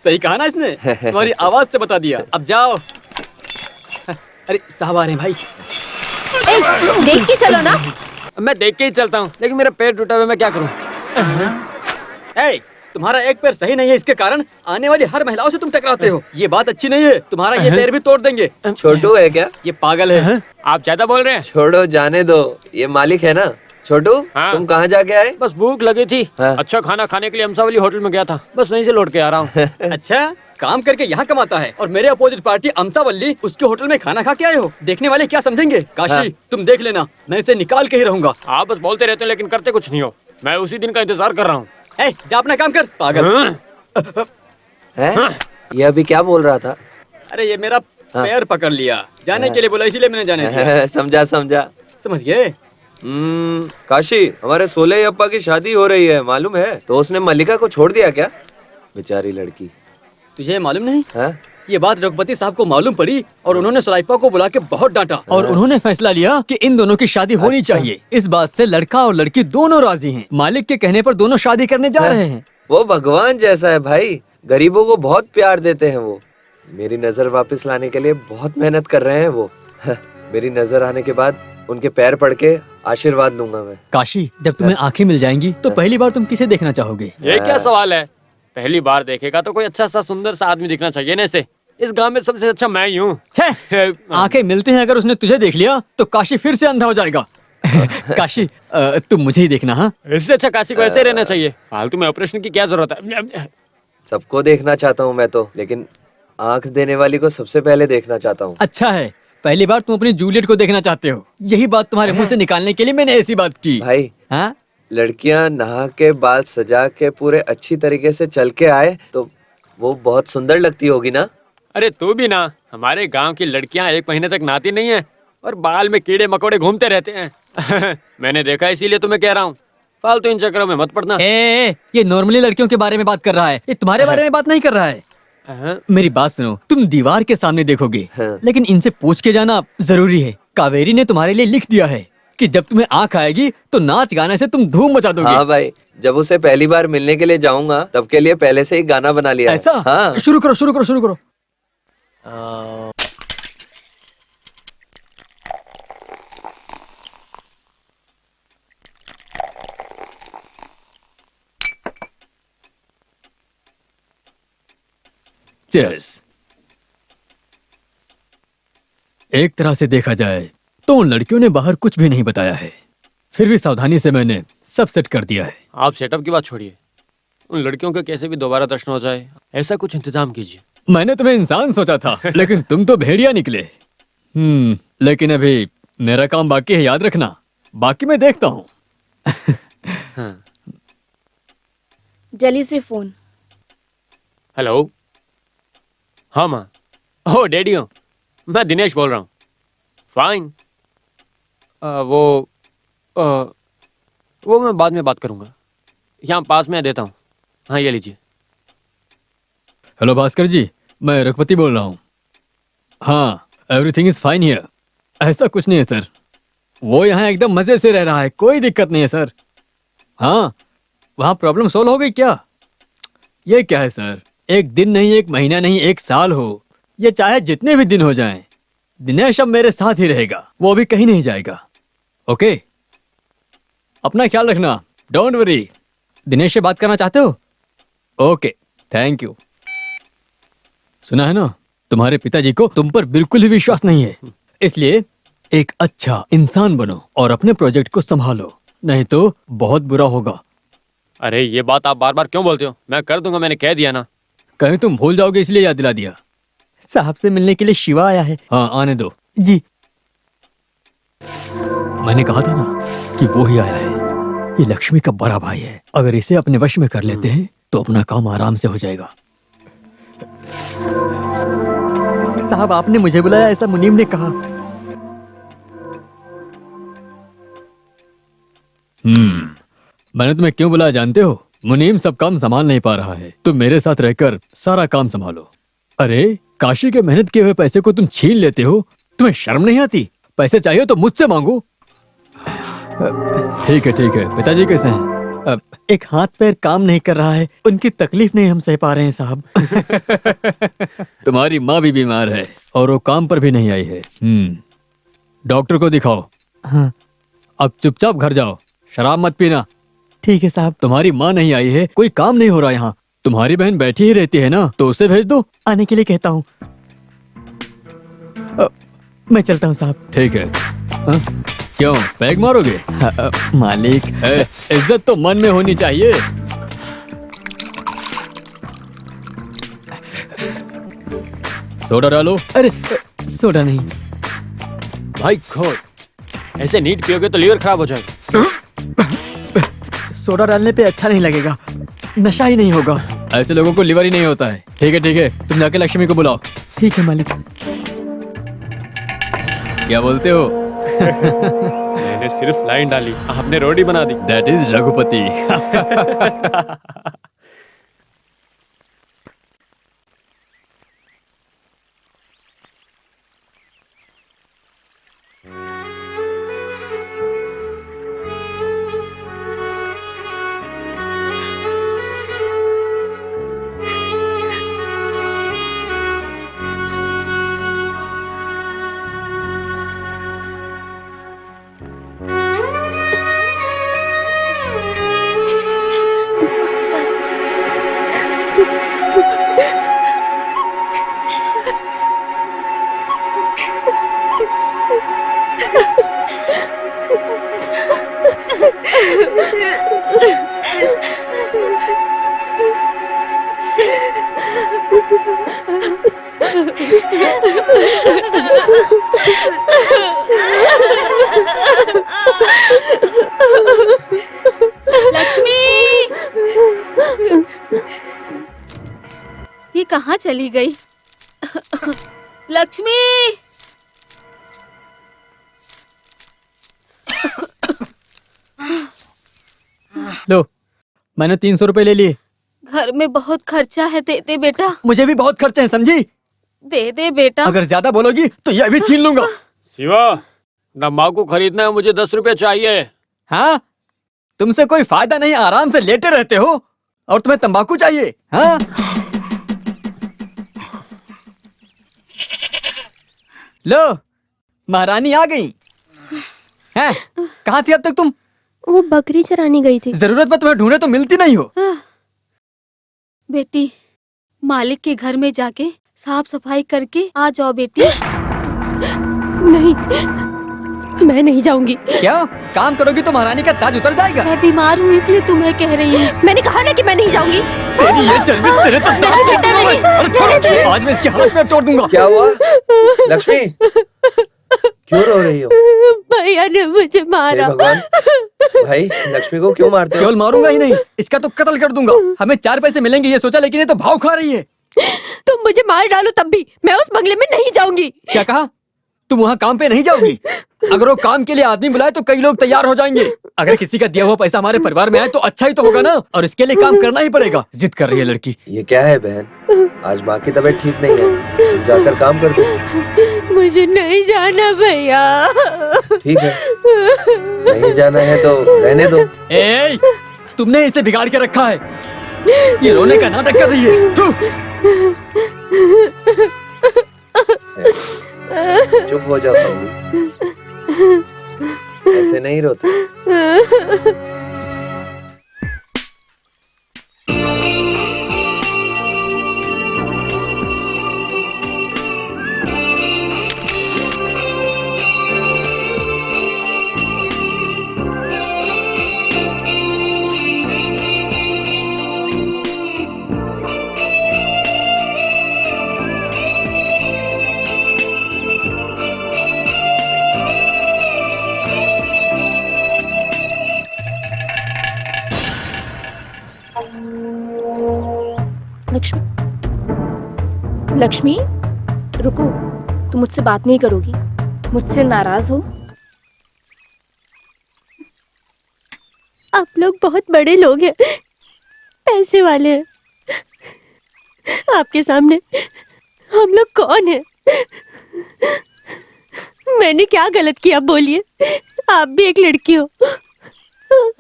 सही कहा ना इसने, तुम्हारी आवाज से बता दिया। अब जाओ। अरे साहब आ रहे हैं भाई। ए, देख के चलो ना। मैं देख के ही चलता हूँ, लेकिन मेरा पैर टूटा हुआ है, मैं क्या करूँ? ए, तुम्हारा एक पैर सही नहीं है, इसके कारण आने वाली हर महिलाओं से तुम टकराते हो। ये बात अच्छी नहीं है, तुम्हारा ये पैर भी तोड़ देंगे। छोटू है क्या? ये पागल है। आप ज्यादा बोल रहे हैं। छोड़ो, जाने दो, ये मालिक है ना। छोटू, हाँ? तुम कहाँ जाके आए? बस भूख लगी थी, हाँ? अच्छा खाना खाने के लिए अमसावली होटल में गया था, बस वहीं से लौट के आ रहा हूँ। अच्छा, काम करके यहाँ कमाता है और मेरे अपोजिट पार्टी अमसावल्ली उसके होटल में खाना खा के आए हो। देखने वाले क्या समझेंगे? काशी हाँ? तुम देख लेना, मैं इसे निकाल के ही रहूंगा। आप बस बोलते रहते हो लेकिन करते कुछ नहीं हो। मैं उसी दिन का इंतजार कर रहा हूँ। ए, जा अपना काम कर, पागल। हाँ? हैं? ये अभी क्या बोल रहा था? अरे ये मेरा पैर पकड़ लिया, जाने के लिए बोला, इसीलिए मैंने जाने दिया। समझा समझा। समझ गए? काशी, हमारे सोले अप्पा की शादी हो रही है, मालूम है? तो उसने मल्लिका को छोड़ दिया क्या? बेचारी लड़की। तुझे मालूम नहीं? हाँ? ये बात रघुपति साहब को मालूम पड़ी और उन्होंने सुलाइपा को बुला के बहुत डांटा और उन्होंने फैसला लिया कि इन दोनों की शादी होनी चाहिए। इस बात से लड़का और लड़की दोनों राजी हैं। मालिक के कहने पर दोनों शादी करने जा रहे हैं। वो भगवान जैसा है भाई, गरीबों को बहुत प्यार देते हैं वो। मेरी नजर वापस लाने के लिए बहुत मेहनत कर रहे हैं वो। मेरी नजर आने के बाद उनके पैर पड़ के आशीर्वाद लूंगा मैं। काशी, जब तुम्हें आंखें मिल जाएंगी तो पहली बार तुम किसे देखना चाहोगे? ये क्या सवाल है? पहली बार देखेगा तो कोई अच्छा सा सुंदर सा आदमी दिखना चाहिए ना। इसे इस गांव में सबसे अच्छा मैं ही हूँ। आंखें मिलते हैं, अगर उसने तुझे देख लिया तो काशी फिर से अंधा हो जाएगा। काशी, तुम मुझे ही देखना। हाँ, इससे अच्छा काशी को ऐसे रहना चाहिए। फालतू में ऑपरेशन की क्या जरूरत है? सबको देखना चाहता हूँ मैं तो, लेकिन आंख देने वाली को सबसे पहले देखना चाहता हूँ। अच्छा है, पहली बार तुम अपनी जूलियट को देखना चाहते हो। यही बात तुम्हारे मुंह से निकालने के लिए मैंने ऐसी बात की। भाई, हाँ? लड़कियां नहा के बाल सजा के पूरे अच्छी तरीके से चल के आए तो वो बहुत सुंदर लगती होगी ना? अरे तू भी ना, हमारे गांव की लड़कियां 1 महीने तक नहाती नहीं है और बाल में कीड़े मकोड़े घूमते रहते हैं। मैंने देखा, इसीलिए तुम्हें कह रहा हूँ, फालतू इन चक्करों में मत पड़ना। ये नॉर्मली लड़कियों के बारे में बात कर रहा है, ये तुम्हारे बारे में बात नहीं कर रहा है। मेरी बात सुनो, तुम दीवार के सामने देखोगे, लेकिन इनसे पूछ के जाना जरूरी है। कावेरी ने तुम्हारे लिए लिख दिया है कि जब तुम्हें आंख आएगी तो नाच गाने से तुम धूम मचा दोगे। हाँ भाई, जब उसे पहली बार मिलने के लिए जाऊंगा तब के लिए पहले से ही गाना बना लिया है। ऐसा? हाँ। शुरू करो शुरू करो शुरू करो। Cheers। एक तरह से देखा जाए तो उन लड़कियों ने बाहर कुछ भी नहीं बताया है, फिर भी सावधानी से मैंने सब सेट कर दिया है। आप सेटअप की बात छोड़िए, उन लड़कियों के कैसे भी दोबारा दर्शन हो जाए, ऐसा कुछ इंतजाम कीजिए। मैंने तुम्हें इंसान सोचा था, लेकिन तुम तो भेड़िया निकले। लेकिन अभी मेरा काम बाकी है, याद रखना। बाकी मैं देखता हूँ। हाँ। दिल्ली से फोन। हेलो। हाँ माँ। ओह डैडी हूँ, मैं दिनेश बोल रहा हूँ। फाइन। वो मैं बाद में बात करूँगा, यहाँ पास में देता हूँ। हाँ ये लीजिए। हेलो भास्कर जी, मैं रघुपति बोल रहा हूँ। हाँ, एवरीथिंग इज फाइन हियर। ऐसा कुछ नहीं है सर, वो यहाँ एकदम मजे से रह रहा है, कोई दिक्कत नहीं है सर। हाँ, वहाँ प्रॉब्लम सोल्व हो गई क्या? ये क्या है सर, एक दिन नहीं, एक महीना नहीं, एक साल हो, ये चाहे जितने भी दिन हो जाएं, दिनेश अब मेरे साथ ही रहेगा, वो अभी कहीं नहीं जाएगा। ओके, अपना ख्याल रखना, डोंट वरी। दिनेश से बात करना चाहते हो? Okay, thank you. सुना है ना, तुम्हारे पिताजी को तुम पर बिल्कुल ही विश्वास नहीं है, इसलिए एक अच्छा इंसान बनो और अपने प्रोजेक्ट को संभालो, नहीं तो बहुत बुरा होगा। अरे ये बात आप बार बार क्यों बोलते हो? मैं कर दूंगा, मैंने कह दिया ना। कहीं तुम भूल जाओगे इसलिए याद दिला दिया। साहब से मिलने के लिए शिवा आया है। हाँ आने दो जी। मैंने कहा था ना कि वो ही आया है, ये लक्ष्मी का बड़ा भाई है, अगर इसे अपने वश में कर लेते हैं तो अपना काम आराम से हो जाएगा। साहब आपने मुझे बुलाया, ऐसा मुनीम ने कहा। मैंने तुम्हें क्यों बुलाया जानते हो? मुनीम सब काम संभाल नहीं पा रहा है, तुम मेरे साथ रहकर सारा काम संभालो। अरे काशी के मेहनत किए हुए पैसे को तुम छीन लेते हो, तुम्हें शर्म नहीं आती? पैसे चाहिए तो मुझसे मांगो। ठीक है ठीक है। पिताजी कैसे हैं? एक हाथ पैर काम नहीं कर रहा है, उनकी तकलीफ नहीं हम सह पा रहे हैं साहब। तुम्हारी माँ भी बीमार है और वो काम पर भी नहीं आई है। डॉक्टर को दिखाओ। हाँ। अब चुपचाप घर जाओ, शराब मत पीना। ठीक है साहब। तुम्हारी माँ नहीं आई है, कोई काम नहीं हो रहा यहाँ। तुम्हारी बहन बैठी ही रहती है ना, तो उसे भेज दो, आने के लिए कहता हूँ। मैं चलता हूँ साहब। ठीक है। क्यों पैग मारोगे? मालिक इज्जत तो मन में होनी चाहिए। सोडा डालो। अरे सोडा नहीं भाई खोल, ऐसे नीट पियोगे तो लीवर खराब हो जाएगा। सोडा डालने पे अच्छा नहीं लगेगा, नशा ही नहीं होगा। ऐसे लोगों को लिवर ही नहीं होता है। ठीक है, तुम जाके लक्ष्मी को बुलाओ। ठीक है मालिक। क्या बोलते हो? मैंने सिर्फ लाइन डाली, आपने रोटी बना दी। That is Raghupati. लक्ष्मी, ये कहाँ चली गई? लक्ष्मी, लो, मैंने 300 रुपए ले लिए। घर में बहुत खर्चा है, दे दे बेटा। मुझे भी बहुत खर्चे हैं, समझी? दे दे बेटा। अगर ज्यादा बोलोगी तो यह भी छीन लूंगा। शिवा, तंबाकू खरीदना है, मुझे 10 रुपए चाहिए। हाँ, तुमसे कोई फायदा नहीं, आराम से लेटे रहते हो और तुम्हें तंबाकू चाहिए? हाँ? लो, महारानी आ गई। हैं? कहाँ थी अब तक तुम? वो बकरी चराने गई थी। जरूरत में तुम्हें ढूंढे तो मिलती नहीं हो। बेटी, मालिक के घर में जाके साफ सफाई करके आ जाओ बेटी। नहीं, मैं नहीं जाऊंगी। क्या काम करोगी तो महारानी का ताज उतर जाएगा। मैं बीमार हूँ इसलिए तुम्हें कह रही हूँ। मैंने कहा ना कि मैं नहीं जाऊंगी। तेरी ये चर्बी तेरे तो दांत तोड़ दूंगा मैं। अरे छोड़, आज मैं इसके हाथ पैर तोड़ दूंगा। क्या हुआ लक्ष्मी, क्यों रो रही हो? भैया ने मुझे हे मारा। भगवान, भाई लक्ष्मी को क्यों मारते हो? केवल मारूंगा ही नहीं, इसका तो कत्ल कर दूंगा। हमें 4 पैसे मिलेंगे ये सोचा, लेकिन ये तो भाव खा रही है। तुम मुझे मार डालो तब भी मैं उस बंगले में नहीं जाऊंगी। क्या कहा? तुम वहाँ काम पे नहीं जाओगी? अगर वो काम के लिए आदमी बुलाए तो कई लोग तैयार हो जाएंगे। अगर किसी का दिया हुआ पैसा हमारे परिवार में आए तो अच्छा ही तो होगा ना, और इसके लिए काम करना ही पड़ेगा। जिद कर रही है लड़की। ये क्या है बहन, आज माँ की तबीयत ठीक नहीं है, तुम जाकर काम कर दो। मुझे नहीं जाना भैया। ठीक है, नहीं जाना है तो रहने दो। ए, तुमने इसे बिगाड़ के रखा है। ये रोने का नाटक कर रही है। थू। चुप हो जाओ मम्मी, ऐसे नहीं रोते। लक्ष्मी, लक्ष्मी रुको, तुम मुझसे बात नहीं करोगी? मुझसे नाराज हो? आप लोग बहुत बड़े लोग हैं, पैसे वाले हैं। आपके सामने हम लोग कौन हैं? मैंने क्या गलत किया बोलिए? आप भी एक लड़की हो,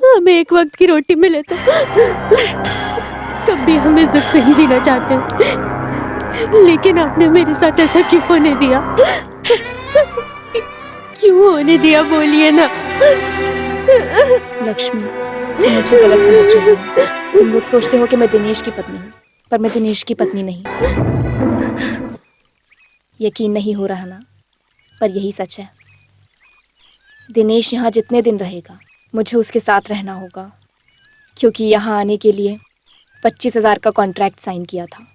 हमें एक वक्त की रोटी मिले तो तब भी हम इज्जत से ही जीना चाहते हैं। लेकिन आपने मेरे साथ ऐसा क्यों होने दिया? क्यों होने दिया बोलिए ना। लक्ष्मी, तुम मुझे गलत समझ रही हो। तुम लोग सोचते हो कि मैं दिनेश की पत्नी हूँ, पर मैं दिनेश की पत्नी नहीं। यकीन नहीं हो रहा ना, पर यही सच है। दिनेश यहाँ जितने दिन रहेगा मुझे उसके साथ रहना होगा, क्योंकि यहाँ आने के लिए 25,000 का कॉन्ट्रैक्ट साइन किया था।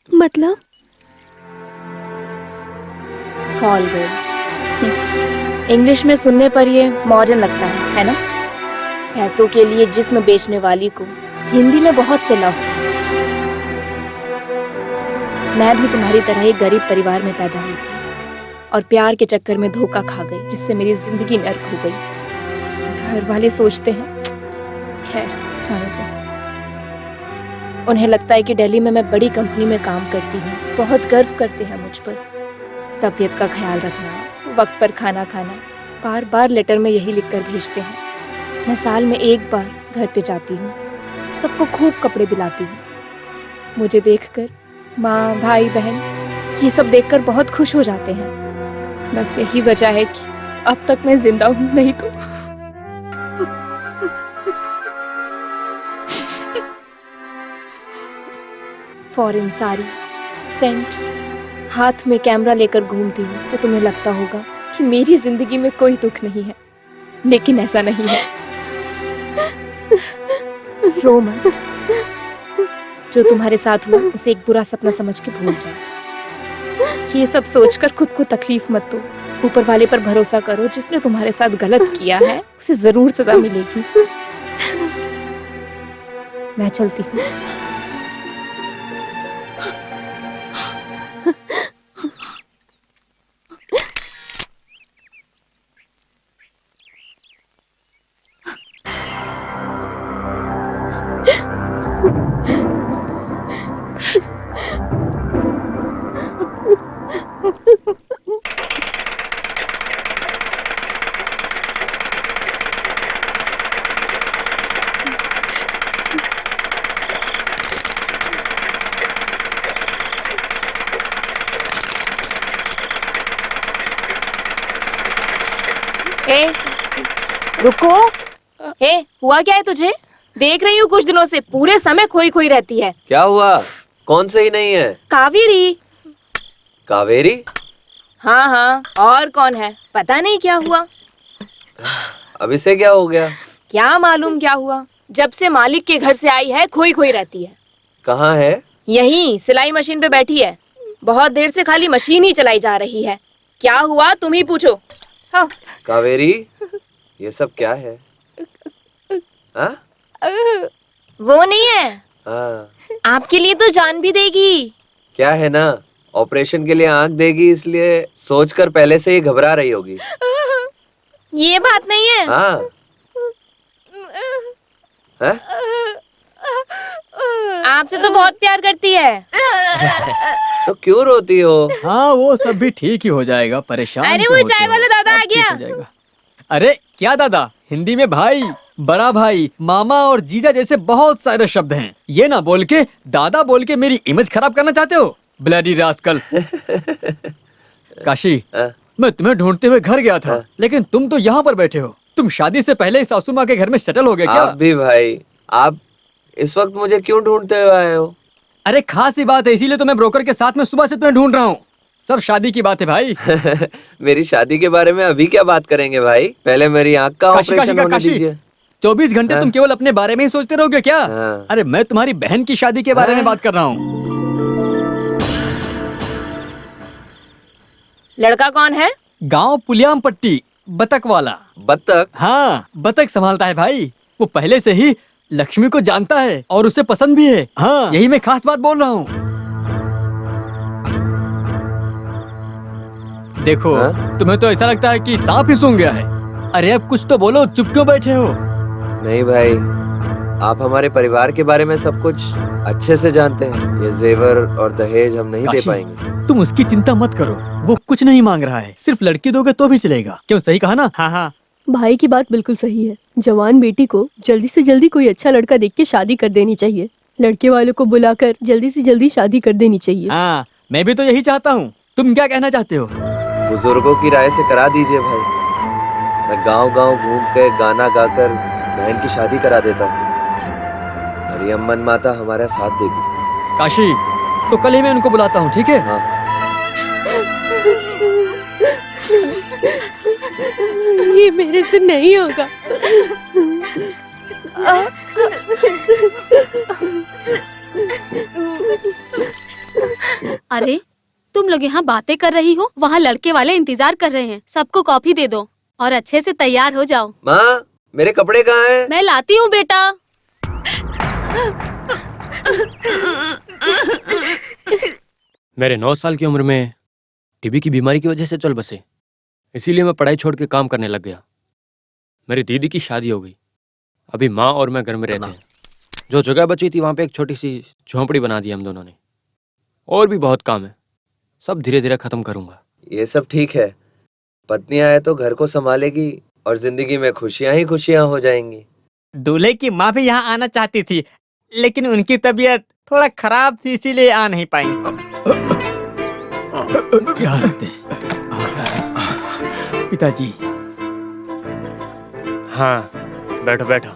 मतलब? कॉल गोल। इंग्लिश में सुनने पर ये मॉडर्न लगता है ना? पैसों के लिए जिस्म बेचने वाली को हिंदी में बहुत से लफ्ज हैं। मैं भी तुम्हारी तरह एक गरीब परिवार में पैदा हुई थी और प्यार के चक्कर में धोखा खा गई, जिससे मेरी जिंदगी नर्क हो गई। घर वाले सोचते हैं, खैर जाने दो। उन्हें लगता है कि दिल्ली में मैं बड़ी कंपनी में काम करती हूँ, बहुत गर्व करते हैं मुझ पर। तबीयत का ख्याल रखना, वक्त पर खाना खाना, बार बार लेटर में यही लिखकर भेजते हैं। मैं साल में एक बार घर पे जाती हूँ, सबको खूब कपड़े दिलाती हूँ। मुझे देखकर माँ, भाई, बहन ये सब देखकर बहुत खुश हो जाते हैं। बस यही वजह है कि अब तक मैं जिंदा हूँ, नहीं तो फॉरेन साड़ी, सेंट, हाथ में कैमरा लेकर घूमती हूँ तो तुम्हें लगता होगा कि मेरी जिंदगी में कोई दुख नहीं है, लेकिन ऐसा नहीं है। रो मत, जो तुम्हारे साथ हुआ उसे एक बुरा सपना समझ के भूल जाओ। ये सब सोचकर खुद को तकलीफ मत दो। ऊपर वाले पर भरोसा करो, जिसने तुम्हारे साथ गलत किया है उसे जरूर सजा मिलेगी। मैं चलती हूँ। रुको। हुआ क्या है तुझे? देख रही हूँ कुछ दिनों से पूरे समय खोई खोई रहती है। क्या हुआ? कौन सही नहीं है? कावेरी। कावेरी? हाँ हाँ, और कौन है? पता नहीं क्या हुआ। अब इसे क्या हो गया? क्या मालूम क्या हुआ, जब से मालिक के घर से आई है खोई खोई रहती है। कहाँ है? यहीं सिलाई मशीन पे बैठी है, बहुत देर से खाली मशीन ही चलाई जा रही है। क्या हुआ तुम ही पूछो। हाँ। कावेरी, ये सब क्या है? हाँ? वो नहीं है, हाँ, आपके लिए तो जान भी देगी। क्या है ना, ऑपरेशन के लिए आंख देगी, इसलिए सोचकर पहले से ही घबरा रही होगी। ये बात नहीं है। हाँ? हाँ? आपसे तो बहुत प्यार करती है। तो क्यों रोती हो? हाँ वो सब भी ठीक ही हो जाएगा, परेशान अरे क्यों वो होते चाय हो? वाला दादा सब आ ठीक गया। हो जाएगा। अरे क्या दादा, हिंदी में भाई, बड़ा भाई, मामा और जीजा जैसे बहुत सारे शब्द हैं। ये ना बोल के दादा बोल के मेरी इमेज खराब करना चाहते हो? Bloody rascal. काशी, हाँ? मैं तुम्हें ढूंढते हुए घर गया था, लेकिन तुम तो यहाँ पर बैठे हो। तुम शादी से पहले ही सासू माँ के घर में सेटल हो गए क्या? आप भी भाई, आप इस वक्त मुझे क्यों ढूंढते हुए आए हो? अरे खास ही बात है, इसीलिए तो मैं ब्रोकर के साथ में सुबह से तुम्हें ढूंढ रहा हूँ। सब शादी की बात है भाई। मेरी शादी के बारे में अभी क्या बात करेंगे भाई, पहले मेरी आंख का काशी, ऑपरेशन होने काशी, दीजिए। 24 घंटे तुम केवल अपने बारे में ही सोचते रहोगे क्या? हाँ। अरे मैं तुम्हारी बहन की शादी के बारे में बात कर रहा हूँ। लड़का कौन है? गांव पुलियाम पट्टी, बतक वाला। बत्तख? हाँ, बतख संभालता है भाई। वो पहले से ही लक्ष्मी को जानता है और उसे पसंद भी है। हाँ, यही मैं खास बात बोल रहा हूँ। देखो, हाँ? तुम्हें तो ऐसा लगता है कि सांप ही सूंघ गया है। अरे अब कुछ तो बोलो, चुप क्यों बैठे हो? नहीं भाई, आप हमारे परिवार के बारे में सब कुछ अच्छे से जानते हैं। ये जेवर और दहेज हम नहीं दे काशी, पाएंगे। तुम उसकी चिंता मत करो, वो कुछ नहीं मांग रहा है। सिर्फ लड़की दोगे तो भी चलेगा। क्यों, सही कहा ना? हाँ हाँ। भाई की बात बिल्कुल सही है। जवान बेटी को जल्दी से जल्दी कोई अच्छा लड़का देख के शादी कर देनी चाहिए। लड़के वालों को बुलाकर जल्दी से जल्दी शादी कर देनी चाहिए। हाँ, मैं भी तो यही चाहता हूँ। तुम क्या कहना चाहते हो? बुजुर्गों की राय से करा दीजिए भाई। मैं गांव-गांव घूम के गाना गाकर बहन की शादी करा देता हूँ और ये अम्मन माता हमारा साथ देगी। काशी, तो कल ही मैं उनको बुलाता हूँ, ठीक है? हाँ। ये मेरे से नहीं होगा। अरे तुम लोग यहाँ बातें कर रही हो, वहाँ लड़के वाले इंतजार कर रहे हैं। सबको कॉफी दे दो और अच्छे से तैयार हो जाओ। माँ, मेरे कपड़े कहाँ हैं? मैं लाती हूँ बेटा। मेरे 9 साल की उम्र में टीबी की बीमारी की वजह से चल बसे, इसीलिए मैं पढ़ाई छोड़ के काम करने लग गया। मेरी दीदी की शादी हो गई। अभी माँ और मैं घर में रहते हैं। जो जगह बची थी वहाँ पे एक छोटी सी झोंपड़ी बना दी हम दोनों ने। और भी बहुत काम है, सब धीरे धीरे खत्म करूंगा। ये सब ठीक है, पत्नी आए तो घर को संभालेगी और जिंदगी में खुशियाँ ही खुशियाँ हो जाएंगी। दूल्हे की माँ भी यहाँ आना चाहती थी, लेकिन उनकी तबीयत थोड़ा खराब थी, इसीलिए आ नहीं पाई। क्या हालत है पिताजी? हाँ, बैठो बैठो।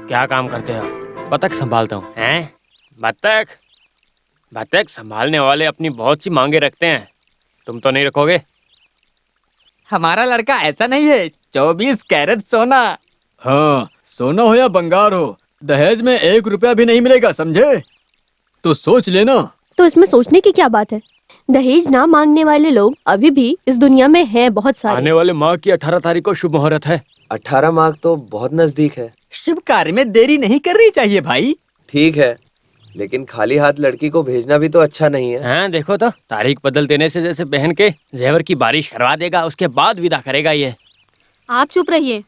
क्या काम करते हो? बतख संभालता हूँ। हैं? बतख? बतख संभालने वाले अपनी बहुत सी मांगे रखते हैं, तुम तो नहीं रखोगे? हमारा लड़का ऐसा नहीं है। 24 कैरेट सोना। हाँ, सोना हो या बंगार हो, दहेज में 1 रुपया भी नहीं मिलेगा, समझे? तो सोच लेना। तो इसमें सोचने की क्या बात है? दहेज ना मांगने वाले लोग अभी भी इस दुनिया में हैं बहुत सारे। आने वाले माह की 18 तारीख को शुभ मुहूर्त है। 18 माह तो बहुत नजदीक है। शुभ कार्य में देरी नहीं करनी चाहिए भाई। ठीक है, लेकिन खाली हाथ लड़की को भेजना भी तो अच्छा नहीं है। हाँ, देखो तो, तारीख बदल देने से जैसे बहन के जेवर की बारिश करवा देगा, उसके बाद विदा करेगा ये। आप चुप रहिए।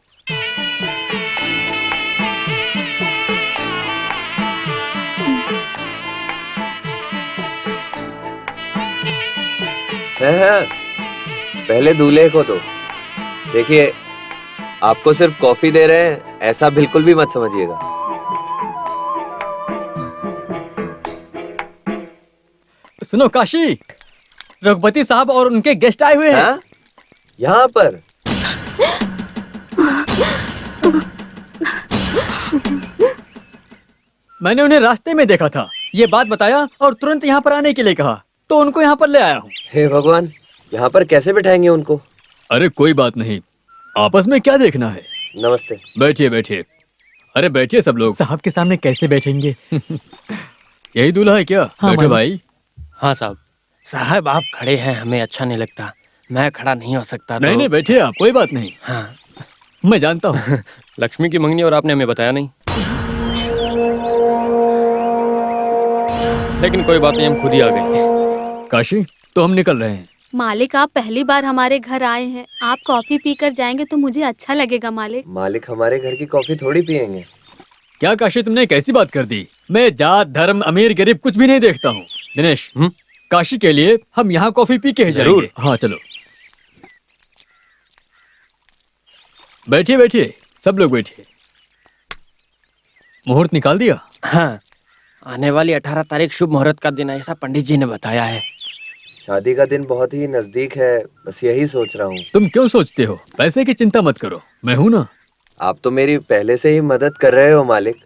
हैं, पहले दूल्हे को दो। देखिए, आपको सिर्फ कॉफी दे रहे हैं, ऐसा बिल्कुल भी मत समझिएगा। सुनो काशी, रघुपति साहब और उनके गेस्ट आए हुए हैं। हाँ? यहाँ पर? मैंने उन्हें रास्ते में देखा था, ये बात बताया और तुरंत यहाँ पर आने के लिए कहा, तो उनको यहाँ पर ले आया हूँ। हे भगवान, यहाँ पर कैसे बिठाएंगे उनको? अरे कोई बात नहीं, आपस में क्या देखना है। नमस्ते। बैठिए बैठिए। अरे बैठिए सब लोग। साहब के सामने कैसे बैठेंगे? यही दूल्हा है क्या? हाँ, बैठो मालिक। भाई। हाँ साहब। साहब आप खड़े हैं, हमें अच्छा नहीं लगता। मैं खड़ा नहीं हो सकता। नहीं नहीं बैठिए आप, कोई बात नहीं। हाँ। मैं जानता हूँ। लक्ष्मी की मंगनी और आपने हमें बताया नहीं। लेकिन कोई बात नहीं, हम खुद ही आ गए। काशी, तो हम निकल रहे हैं। मालिक, आप पहली बार हमारे घर आए हैं, आप कॉफी पीकर जाएंगे तो मुझे अच्छा लगेगा मालिक। मालिक हमारे घर की कॉफी थोड़ी पियेंगे। क्या काशी, तुमने कैसी बात कर दी? मैं जात धर्म अमीर गरीब कुछ भी नहीं देखता हूँ। दिनेश, काशी के लिए हम यहाँ कॉफी पी के ही जरूर। जाएंगे। हाँ चलो बैठिए बैठिए, सब लोग बैठिए। मुहूर्त निकाल दिया? हाँ, आने वाली 18 तारीख शुभ मुहूर्त का दिन है, ऐसा पंडित जी ने बताया है। शादी का दिन बहुत ही नजदीक है, बस यही सोच रहा हूँ। तुम क्यों सोचते हो? पैसे की चिंता मत करो, मैं हूं ना। आप तो मेरी पहले से ही मदद कर रहे हो मालिक।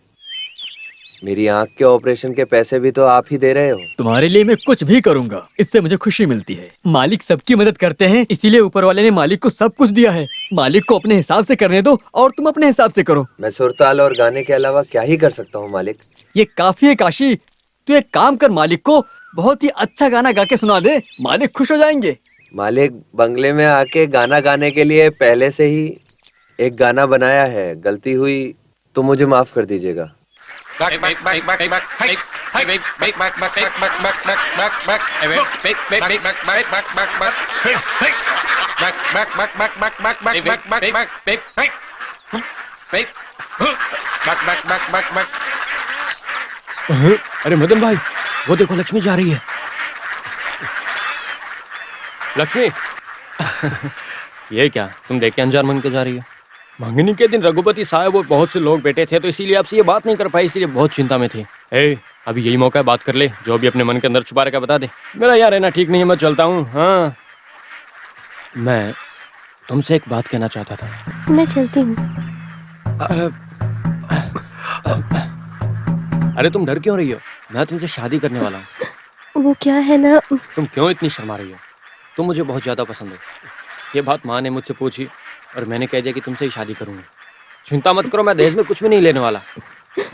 मेरी आंख के ऑपरेशन के पैसे भी तो आप ही दे रहे हो। तुम्हारे लिए मैं कुछ भी करूंगा, इससे मुझे खुशी मिलती है। मालिक सबकी मदद करते हैं, इसीलिए ऊपर वाले ने मालिक को सब कुछ दिया है। मालिक को अपने हिसाब से करने दो और तुम अपने हिसाब से करो। मैं सुरताल और गाने के अलावा क्या ही कर सकता हूँ मालिक। ये काफी है काशी। तू एक काम कर, मालिक को बहुत ही अच्छा गाना गा के सुना दे, मालिक खुश हो जाएंगे। मालिक बंगले में आके गाना गाने के लिए पहले से ही एक गाना बनाया है, गलती हुई तो मुझे माफ कर दीजिएगा। अरे मदन भाई, वो देखो लक्ष्मी जा रही है। लक्ष्मी ये क्या, तुम देख के अनजान मन के जा रही हो? मंगनी के दिन रघुपति साहब और बहुत से लोग बैठे थे, तो इसीलिए आपसे ये बात नहीं कर पाई, इसलिए बहुत चिंता में थे। अभी यही मौका है, बात कर ले, जो भी अपने मन के अंदर छुपा रखा बता दे। मेरा यार रहना ठीक नहीं है, मैं चलता हूँ। हाँ, मैं तुमसे एक बात कहना चाहता था। मैं चलती हूँ। अरे तुम डर क्यों रही हो? मैं तुमसे शादी करने वाला हूँ। वो क्या है ना, तुम क्यों इतनी शर्मा रही हो? तुम मुझे बहुत ज्यादा पसंद हो। ये बात माँ ने मुझसे पूछी और मैंने कह दिया कि तुमसे ही शादी करूंगा। चिंता मत करो, मैं दहेज में कुछ भी नहीं लेने वाला,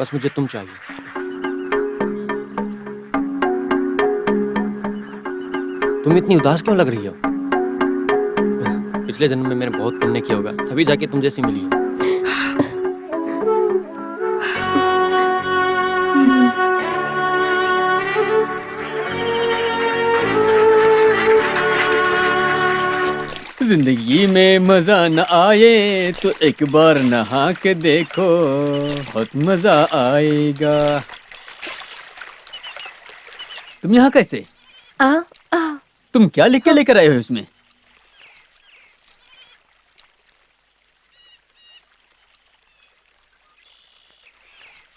बस मुझे तुम चाहिए। तुम इतनी उदास क्यों लग रही हो? पिछले जन्म में मैंने बहुत पुण्य किया होगा, तभी जाके तुम जैसी मिली हो। जिंदगी में मजा न आए तो एक बार नहा के देखो, बहुत मजा आएगा। तुम यहाँ कैसे? तुम क्या लिख के लेकर आए हो इसमें?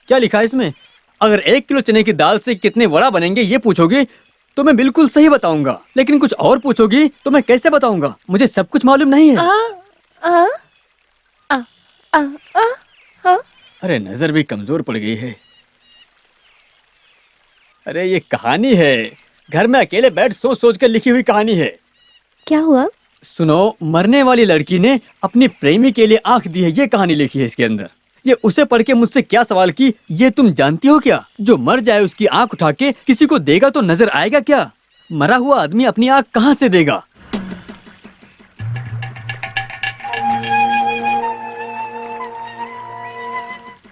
क्या लिखा है इसमें? अगर 1 किलो चने की दाल से कितने वड़ा बनेंगे ये पूछोगे तो मैं बिल्कुल सही बताऊंगा, लेकिन कुछ और पूछोगी तो मैं कैसे बताऊंगा? मुझे सब कुछ मालूम नहीं है। अरे नजर भी कमजोर पड़ गई है। अरे ये कहानी है, घर में अकेले बैठ सोच सोच कर लिखी हुई कहानी है। क्या हुआ? सुनो, मरने वाली लड़की ने अपनी प्रेमी के लिए आंख दी है, ये कहानी लिखी है इसके अंदर। ये उसे पढ़ के मुझसे क्या सवाल की, ये तुम जानती हो क्या? जो मर जाए उसकी आंख उठा के किसी को देगा तो नजर आएगा क्या? मरा हुआ आदमी अपनी आंख कहां से देगा?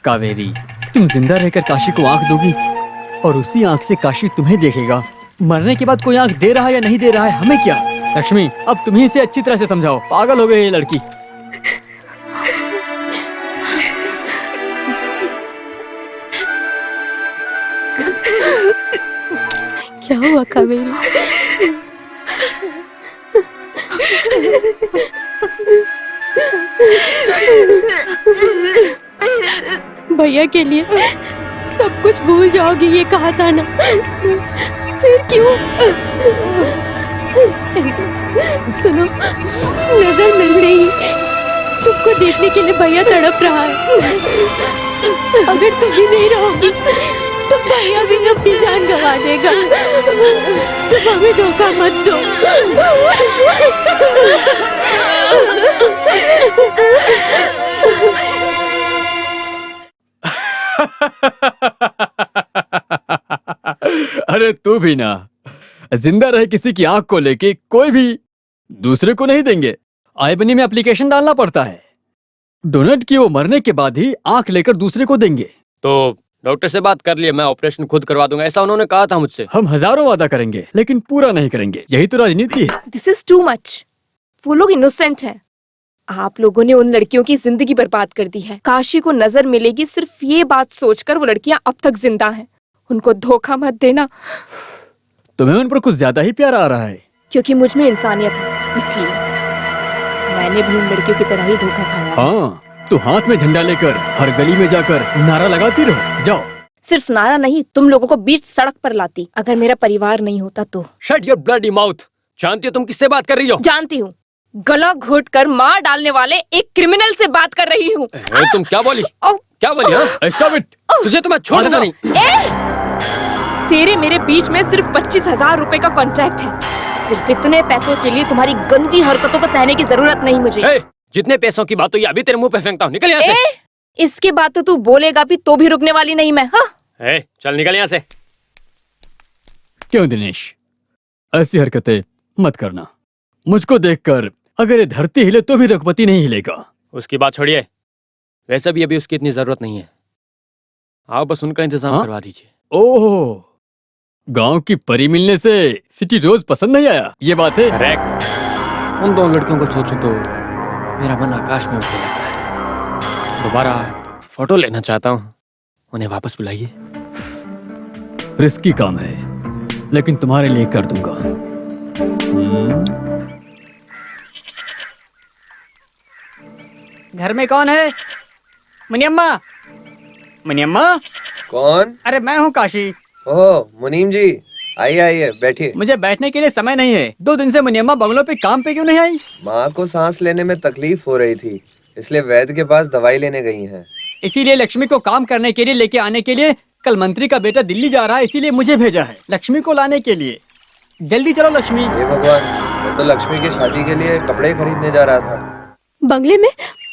कावेरी, तुम जिंदा रहकर काशी को आंख दोगी और उसी आंख से काशी तुम्हें देखेगा। मरने के बाद कोई आंख दे रहा है या नहीं दे रहा है, हमें क्या? लक्ष्मी, अब तुम ही इसे अच्छी तरह से समझाओ, पागल हो गई ये लड़की। क्या हुआ कावेरी? भैया के लिए सब कुछ भूल जाओगी ये कहा था ना, फिर क्यों? सुनो, नजर मिल रही, तुमको देखने के लिए भैया तड़प रहा है। अगर तुम भी नहीं रहोगी तो भैया भी अपनी जान गंवा देगा। तुम हमें धोखा मत दो। अरे तू भी ना, जिंदा रहे किसी की आंख को लेके कोई भी दूसरे को नहीं देंगे। आईबनी में एप्लीकेशन डालना पड़ता है। डोनेट की वो मरने के बाद ही आंख लेकर दूसरे को देंगे। तो डॉक्टर से बात कर लिए, मैं ऑपरेशन खुद करवा दूंगा, ऐसा उन्होंने कहा था मुझसे। हम हजारों वादा करेंगे लेकिन पूरा नहीं करेंगे, यही तो राजनीति है। This is too much. वो लोग इनोसेंट हैं। आप लोगों ने उन लड़कियों की जिंदगी बर्बाद कर दी है। काशी को नजर मिलेगी सिर्फ ये बात सोचकर वो लड़कियां अब तक जिंदा हैं। उनको धोखा मत देना। तुम्हें उन पर कुछ ज्यादा ही प्यार आ रहा है। क्योंकि मुझ में इंसानियत है, इसलिए मैंने भी उन लड़कियों की तरह ही धोखा खाया है। हाँ, तो हाथ में झंडा लेकर हर गली में जाकर नारा लगाती रहो। जाओ। सिर्फ नारा नहीं, तुम लोगों को बीच सड़क पर लाती अगर मेरा परिवार नहीं होता तो। Shut your bloody mouth. जानती हो तुम किससे बात कर रही हो? जानती हूँ, गला घोट कर मार डालने वाले एक क्रिमिनल से बात कर रही हूँ। तुम क्या बोली? क्या बोली? हाँ? Stop it! तुझे तो मैं छोड़ूंगा नहीं। तेरे मेरे बीच में सिर्फ 25,000 रुपए का कॉन्ट्रैक्ट है। सिर्फ इतने पैसों के लिए तुम्हारी गंदी हरकतों को सहने की जरूरत नहीं मुझे। जितने पैसों की बात हुई अभी तेरे मुंह पे फेंकता हूँ, निकल यहाँ से। इसके बाद तो तू बोलेगा भी तो भी रुकने वाली नहीं मैं। हाँ? चल निकल यहाँ से। क्यों दिनेश, ऐसी हरकतें मत करना। मुझको देखकर अगर ये धरती हिले तो भी रघुपति नहीं हिलेगा। उसकी बात छोड़िए, वैसे भी अभी उसकी इतनी जरूरत नहीं है। आप बस उनका इंतजाम हाँ? करवा दीजिए। ओह, गांव की परी मिलने से सिटी रोज पसंद नहीं आया, ये बात है। करेक्ट। उन दोनों लड़कियों को सोचूं तो मेरा मन आकाश में उठने लगता है। दोबारा फोटो लेना चाहता हूँ, उन्हें वापस बुलाइए। रिस्की काम है लेकिन तुम्हारे लिए कर दूंगा। घर में कौन है? मुनियम्मा। मुनियम्मा? कौन? अरे मैं हूँ काशी। ओह मुनीम जी, आइए आइए बैठिए। मुझे बैठने के लिए समय नहीं है। 2 दिन से मुनियम्मा बंगलों पे काम पे क्यों नहीं आई? माँ को सांस लेने में तकलीफ हो रही थी, इसलिए वैद्य के पास दवाई लेने गई हैं। इसीलिए लक्ष्मी को काम करने के लिए लेके आने के लिए कल मंत्री का बेटा दिल्ली जा रहा है, इसीलिए मुझे भेजा है लक्ष्मी को लाने के लिए। जल्दी चलो लक्ष्मी। हे भगवान, मैं तो लक्ष्मी की शादी के लिए कपड़े खरीदने जा रहा था। बंगले में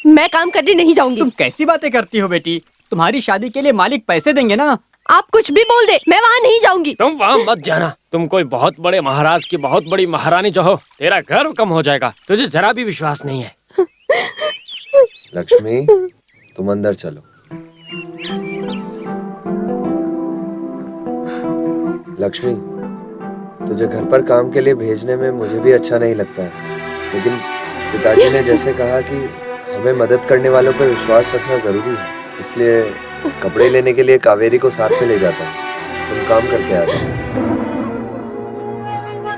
मैं काम करने नहीं जाऊंगी। तुम कैसी बातें करती हो बेटी? तुम्हारी शादी के लिए मालिक पैसे देंगे ना। आप कुछ भी बोल दे, मैं वहाँ नहीं जाऊंगी। तुम वहाँ मत जाना। तुम कोई बहुत बड़े महाराज की बहुत बड़ी महारानी जो हो, तेरा गर्व कम हो जाएगा। तुझे जरा भी विश्वास नहीं है। लक्ष्मी, तुम अंदर चलो। लक्ष्मी, तुझे घर पर काम के लिए भेजने में मुझे भी अच्छा नहीं लगता है, लेकिन पिताजी ने जैसे कहा कि हमें मदद करने वालों पर विश्वास रखना जरूरी है, इसलिए कपड़े लेने के लिए कावेरी को साथ में ले जाता हूँ। तुम काम करके आ जाओ।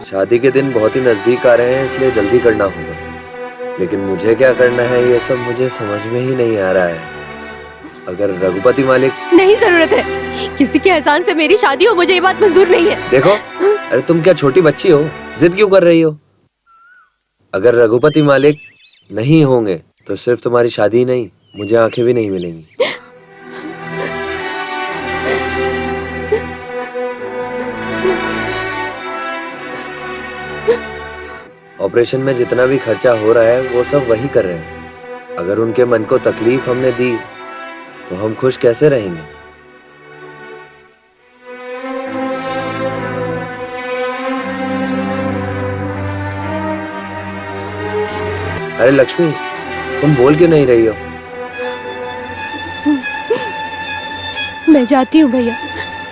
शादी के दिन बहुत ही नजदीक आ रहे हैं, इसलिए जल्दी करना होगा, लेकिन मुझे क्या करना है ये सब मुझे समझ में ही नहीं आ रहा है। अगर रघुपति मालिक... नहीं जरूरत है, किसी के एहसान से मेरी शादी हो, मुझे ये बात मंजूर नहीं है। देखो, अरे तुम क्या छोटी बच्ची हो, जिद क्यों कर रही हो? अगर रघुपति मालिक नहीं होंगे तो सिर्फ तुम्हारी शादी ही नहीं, मुझे आंखें भी नहीं मिलेंगी। ऑपरेशन में जितना भी खर्चा हो रहा है वो सब वही कर रहे हैं। अगर उनके मन को तकलीफ हमने दी तो हम खुश कैसे रहेंगे? अरे लक्ष्मी, तुम बोल क्यों नहीं रही हो? मैं जाती हूँ भैया,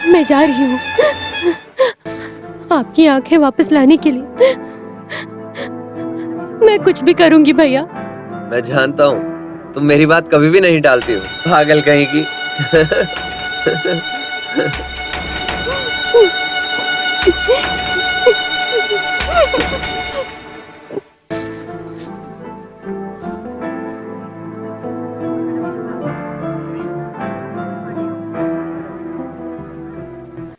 मैं जा रही हूँ आपकी आंखें वापस लाने के लिए। मैं कुछ भी करूंगी भैया। मैं जानता हूँ तुम मेरी बात कभी भी नहीं टालती हो, पागल कहीं की।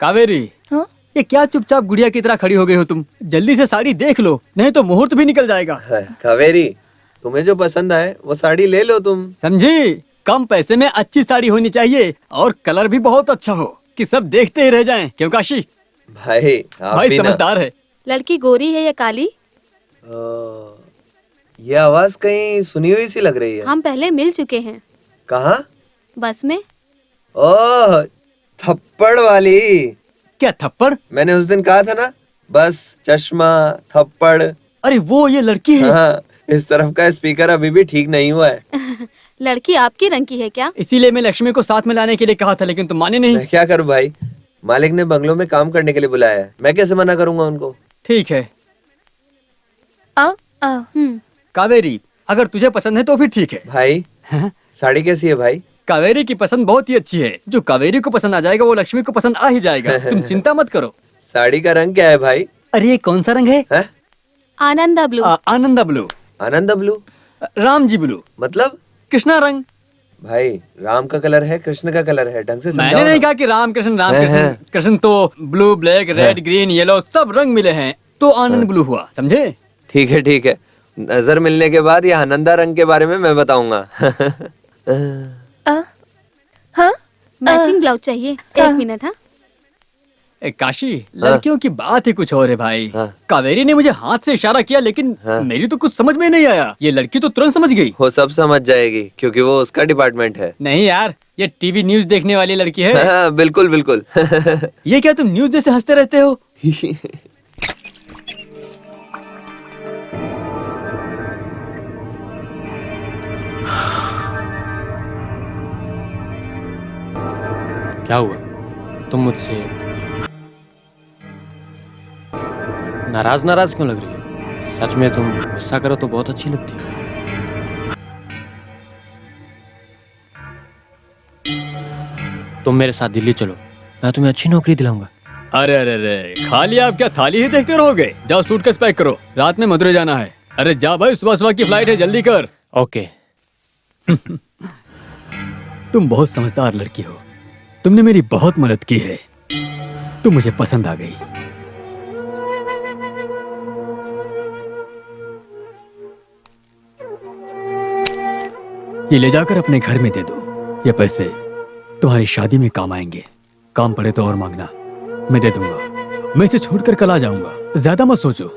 कावेरी, हाँ? ये क्या चुपचाप गुड़िया की तरह खड़ी हो गई हो तुम? जल्दी से साड़ी देख लो, नहीं तो मुहूर्त भी निकल जाएगा। कावेरी, तुम्हें जो पसंद आए वो साड़ी ले लो तुम। समझी? कम पैसे में अच्छी साड़ी होनी चाहिए और कलर भी बहुत अच्छा हो कि सब देखते ही रह जाएं। क्यों काशी? भाई आप भाई भी ना। समझदार है। लड़की गोरी है या काली? ये आवाज कहीं सुनी हुई सी लग रही है। हम पहले मिल चुके हैं। कहाँ? बस में। ओह, थप्पड़ वाली। क्या थप्पड़? मैंने उस दिन कहा था ना, बस चश्मा थप्पड़। अरे वो ये लड़की है। हाँ, इस तरफ का स्पीकर अभी भी ठीक नहीं हुआ है। लड़की आपके रंग की है क्या? इसीलिए मैं लक्ष्मी को साथ में लाने के लिए कहा था, लेकिन तुम माने नहीं। मैं क्या करूं भाई, मालिक ने बंगलों में काम करने के लिए बुलाया है, मैं कैसे मना करूंगा उनको। ठीक है आ, कावेरी, अगर तुझे पसंद है तो फिर ठीक है। भाई हाँ? साड़ी कैसी है भाई? कावेरी की पसंद बहुत ही अच्छी है। जो कावेरी को पसंद आ जाएगा वो लक्ष्मी को पसंद आ ही जाएगा। तुम चिंता मत करो। साड़ी का रंग क्या है भाई? अरे ये कौन सा रंग है? है? आनंदा ब्लू। आनंदा ब्लू। आनंद ब्लू राम जी ब्लू। मतलब? कृष्णा रंग। भाई राम का कलर है, कृष्ण का कलर है, ढंग से मैंने समझाओ नहीं ना। कहा कि राम कृष्ण राम हैं, कृष्ण। हैं। कृष्ण तो blue black red green yellow सब रंग मिले हैं, तो आनंद ब्लू हुआ, समझे? ठीक है ठीक है, नजर मिलने के बाद ये आनंदा रंग के बारे में मैं बताऊंगा। हाँ मैचिंग ब्लाउज चाहिए। एक मिनट। हाँ, काशी, लड़कियों की बात ही कुछ और है भाई। हाँ। कावेरी ने मुझे हाथ से इशारा किया, लेकिन मेरी तो कुछ समझ में नहीं आया। ये लड़की तो तुरंत समझ गई। वो सब समझ जाएगी क्योंकि वो उसका डिपार्टमेंट है। नहीं यार, ये टीवी न्यूज देखने वाली लड़की है। हाँ, बिल्कुल बिल्कुल। ये क्या तुम न्यूज जैसे हंसते रहते हो? क्या हुआ? तुम मुझसे नाराज नाराज क्यों लग रही है? सच में तुम गुस्सा करो तो बहुत अच्छी लगती है। तुम मेरे साथ दिल्ली चलो, मैं तुम्हें अच्छी नौकरी दिलाऊंगा। अरे अरे अरे, खाली आप क्या थाली ही देखते रहोगे? जाओ सूटकेस पैक करो, रात में मदुरै जाना है। अरे जा भाई, सुबह सुबह की फ्लाइट है, जल्दी कर। ओके। तुम बहुत समझदार लड़की हो, तुमने मेरी बहुत मदद की है, तुम मुझे पसंद आ गई। ये ले जाकर अपने घर में दे दो। ये पैसे तुम्हारी शादी में काम आएंगे। काम पड़े तो और मांगना, मैं दे दूंगा। मैं इसे छोड़कर कल आ जाऊंगा। ज्यादा मत सोचो,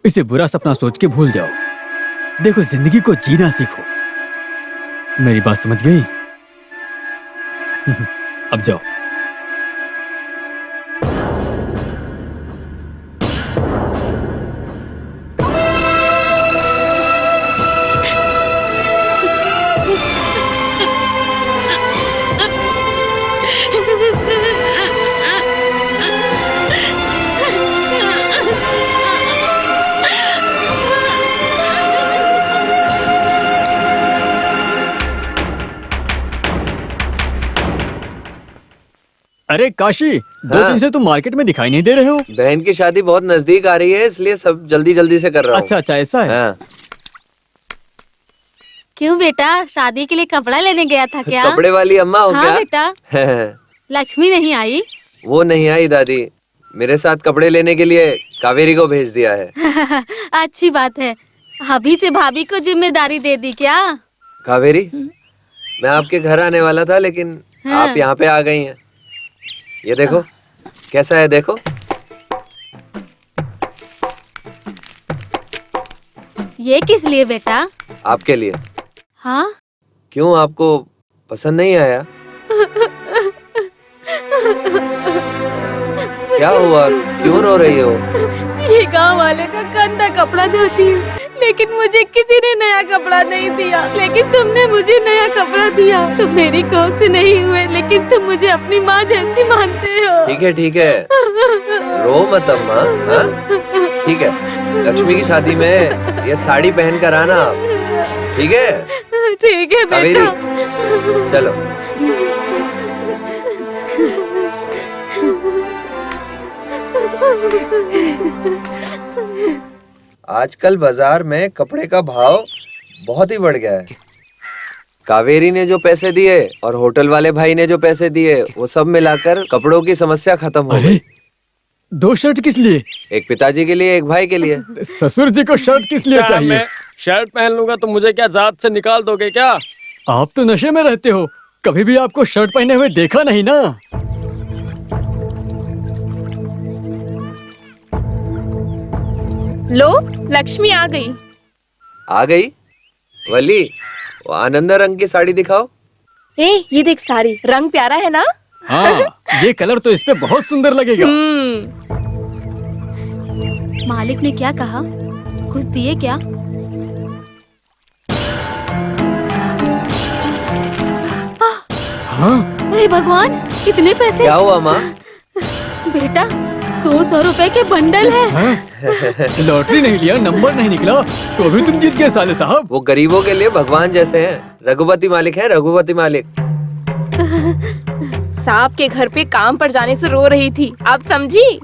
इसे बुरा सपना सोच के भूल जाओ। देखो, जिंदगी को जीना सीखो। मेरी बात समझ गई? अब जाओ। अरे काशी, 2 दिन से तुम मार्केट में दिखाई नहीं दे रहे हो। बहन की शादी बहुत नजदीक आ रही है, इसलिए सब जल्दी जल्दी से कर रहा हूँ। अच्छा अच्छा, ऐसा है। हाँ। क्यों बेटा, शादी के लिए कपड़ा लेने गया था क्या? कपड़े वाली अम्मा हो हाँ क्या? बेटा। लक्ष्मी नहीं आई? वो नहीं आई दादी, मेरे साथ कपड़े लेने के लिए कावेरी को भेज दिया है। अच्छी बात है। अभी से भाभी को जिम्मेदारी दे दी क्या? कावेरी, मैं आपके घर आने वाला था, लेकिन आप यहाँ पे आ गई हैं। ये देखो कैसा है, देखो। ये किस लिए बेटा? आपके लिए। हाँ, क्यों, आपको पसंद नहीं आया? क्या हुआ, क्यों रो रही हो? ये गांव वाले का गंदा कपड़ा धोती हूँ, लेकिन मुझे किसी ने नया कपड़ा नहीं दिया। लेकिन तुमने मुझे नया कपड़ा दिया। तुम मेरी कोख से नहीं हुए, लेकिन तुम मुझे अपनी माँ जैसी मानते हो। ठीक है, रो मत अम्मा। हाँ? ठीक है, लक्ष्मी की शादी में ये साड़ी पहन कर आना आप। ठीक है? ठीक है कावेरी, बेटा। चलो। आजकल बाजार में कपड़े का भाव बहुत ही बढ़ गया है। कावेरी ने जो पैसे दिए और होटल वाले भाई ने जो पैसे दिए, वो सब मिलाकर कपड़ों की समस्या खत्म हो गई। अरे 2 शर्ट किस लिए? एक पिताजी के लिए, एक भाई के लिए। ससुर जी को शर्ट किस लिए क्या चाहिए? मैं शर्ट पहन लूंगा तो मुझे क्या जात से निकाल दोगे क्या? आप तो नशे में रहते हो, कभी भी आपको शर्ट पहने हुए देखा नहीं ना। लो, लक्ष्मी आ गई। आ गई? वली, वो आनंदा रंग की साड़ी दिखाओ। ए, ये देख साड़ी, रंग प्यारा है ना? हाँ, ये कलर तो इस पे बहुत सुंदर लगेगा। मालिक ने क्या कहा? कुछ दिए क्या? हाँ, हे भगवान, इतने पैसे? क्या हुआ माँ? बेटा, 200 रुपए के बंडल है। हाँ? लॉटरी नहीं लिया, नंबर नहीं निकला, तो भी तुम जीत गए साले साहब। वो गरीबों के लिए भगवान जैसे हैं। रघुपति मालिक है, रघुपति मालिक। सांप के घर पे काम पर जाने से रो रही थी, आप समझी?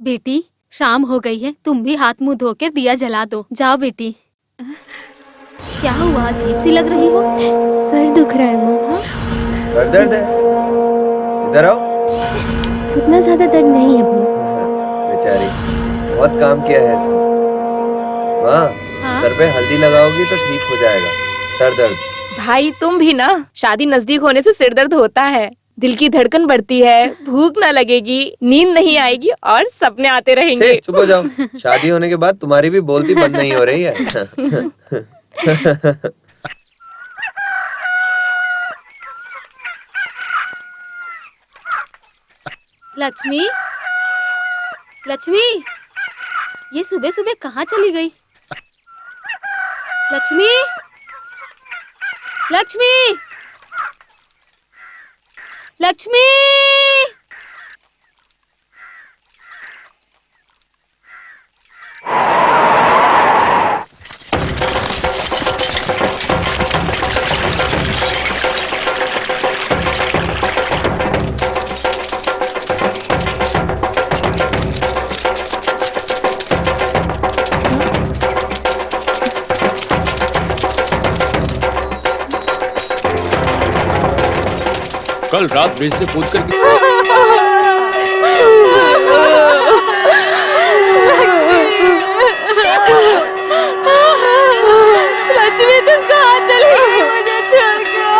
बेटी, शाम हो गई है, तुम भी हाथ मुंह धोकर दिया जला दो। जाओ बेटी। क्या हुआ, अजीब सी लग रही हो? सर दुख रहा है माँ। सर दर्द है? इधर आओ। उतना ज्यादा दर्द नहीं है भैया। बेचारी, बहुत काम किया है इसने। माँ, हाँ? सर पे हल्दी लगाओगी तो ठीक हो जाएगा सर दर्द। भाई तुम भी ना, शादी नजदीक होने से सिर दर्द होता है, दिल की धड़कन बढ़ती है, भूख ना लगेगी, नींद नहीं आएगी और सपने आते रहेंगे। चुप हो जाओ। शादी होने के बाद तुम्हारी भी बोलती बंद नहीं हो रही है। लक्ष्मी, लक्ष्मी, ये सुबह सुबह कहाँ चली गई? लक्ष्मी, लक्ष्मी, लक्ष्मी। कल रात ब्रिज से कूद कर लक्ष्मी, तुम कहाँ चली गई मुझे छोड़कर?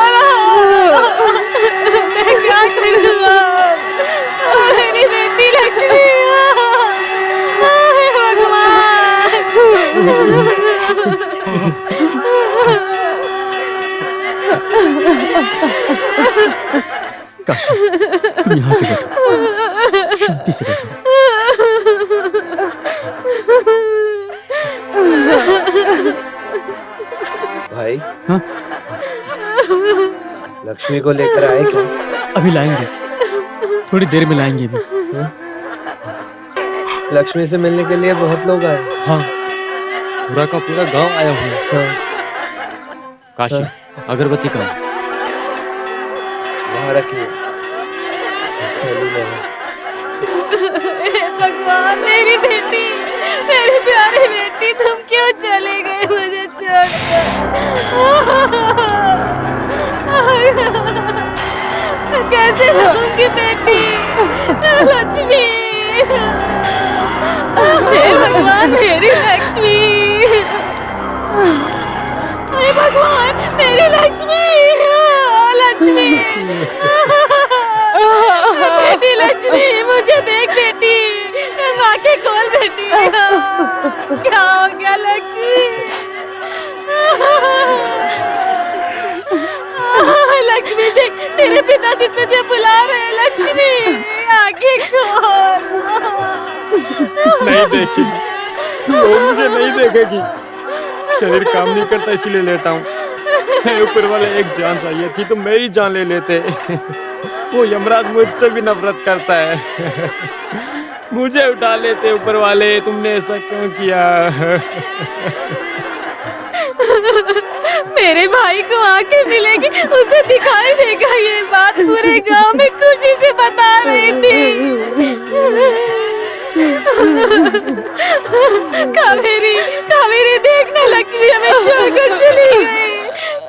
मैं क्या करूँगा? मेरी बेटी लक्ष्मी, हाय भगवान। काशी, तुम यहाँ पे बैठो, शांति से बैठो। भाई, हाँ? लक्ष्मी को लेकर आए क्या? अभी लाएंगे, थोड़ी देर में लाएंगे अभी। लक्ष्मी से मिलने के लिए बहुत लोग आए। हाँ, पूरा का पूरा गांव आया हुआ है। हाँ, काशी, अगरबत्ती कहाँ? वहाँ रखिए, थैली में है। हे भगवान, मेरी बेटी, मेरी प्यारी बेटी, तुम क्यों चले गए मुझे छोड़कर? मैं कैसे रहूंगी बेटी? लक्ष्मी, हे भगवान, मेरी लक्ष्मी, हे भगवान, मेरी लक्ष्मी, लक्ष्मी, बेटी लक्ष्मी, मुझे देख बेटी, आंखें खोल बेटी। क्या हो गया लक्ष्मी? लक्ष्मी देख, तेरे पिताजी तुझे बुला रहे हैं। लक्ष्मी, आंखें खोल। नहीं देखेगी, वो मुझे नहीं देखेगी। शरीर काम नहीं करता इसीलिए लेटा हूँ। ऊपर वाले एक जान चाहिए थी तो मेरी जान ले लेते। वो यमराज मुझसे भी नफरत करता है। मुझे उठा लेते ऊपर वाले, तुमने ऐसा क्यों किया? मेरे भाई को आके मिलेगी, उसे दिखाई देगा। ये बात पूरे गांव में खुशी से बता रही थी। कावेरी, कावेरी देखना, लक्ष्मी हमें छोड़कर चली गई।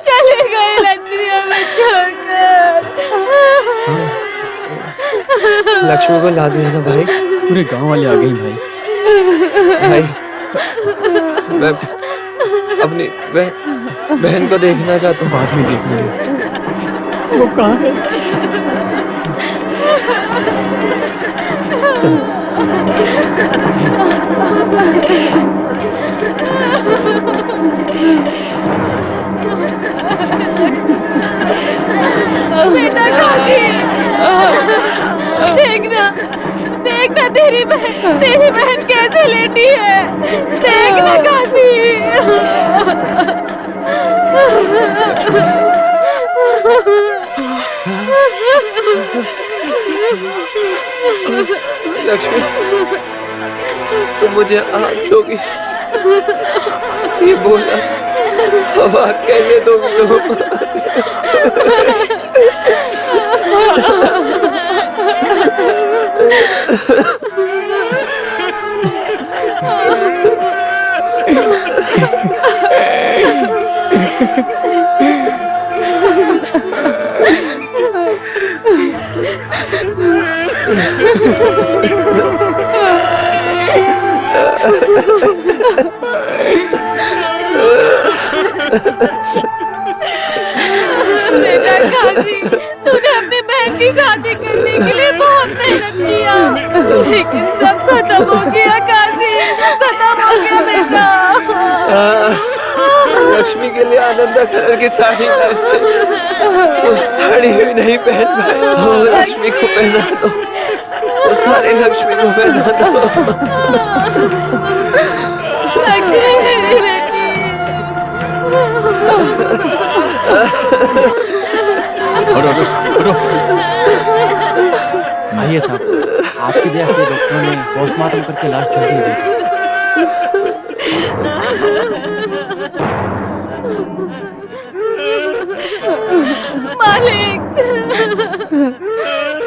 चले गए लक्ष्मी हमें छोड़कर। लक्ष्मी को ला दिया ना भाई। पूरे गांव वाले आ गए भाई। भाई, मैं अपनी बहन को देखना चाहता हूँ। बाद में देख लेंगे। वो कहाँ है? बेटा काशी, देखना देखना तेरी बहन कैसे लेटी है, देखना काशी। लक्ष्मी, तुम मुझे आग दोगी, ये बोला हवा कैसे दोगी तुम? बेटा काशी, तूने अपनी बहन की शादी करने के लिए बहुत मेहनत किया, लेकिन सब खत्म हो गया काशी, सब खत्म हो गया बेटा। लक्ष्मी के लिए आनंदा कलर की साड़ी लाई थी, वो साड़ी भी नहीं पहन पाए। वो लक्ष्मी को पहना दो, वो सारी लक्ष्मी को पहना दो। लक्ष्मी मेरी बेटी। आइए साहब, आपकी वजह से डॉक्टरों ने पोस्टमार्टम करके लाश जल्दी दी।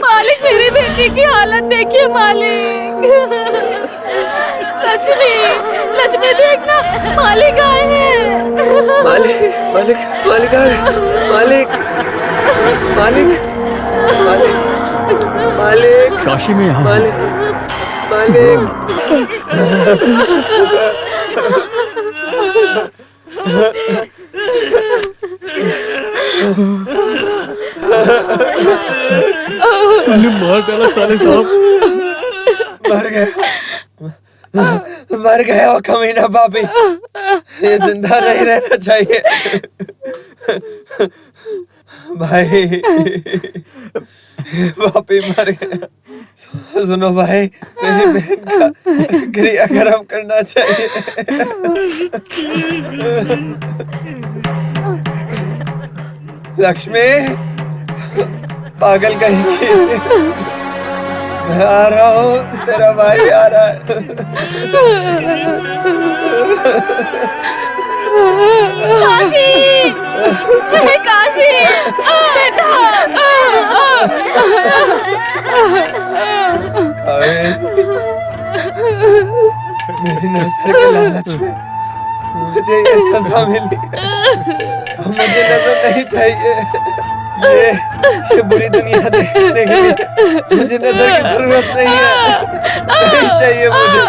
मालिक मेरी बेटी की हालत देखिए मालिक। लक्ष्मी देखना, मालिक आए हैं। मालिक आए, मालिक काशी में यहाँ मालिक। मार डाला साले साहब। मर गया वो कमीना बापी, ये जिंदा नहीं रहना चाहिए। भाई बापी मर गया। सुनो भाई, मेरी बहन का क्रियाक्रम करना चाहिए। लक्ष्मी, पागल कहीं, मैं आ रहा हूँ, तेरा भाई आ रहा है। काशी, काशी बेटा। मेरी नजर के लालच में मुझे ये सजा मिली, मुझे नजर नहीं चाहिए। ये बुरी दुनिया देखने के लिए मुझे नजर की जरूरत नहीं है, नहीं चाहिए मुझे।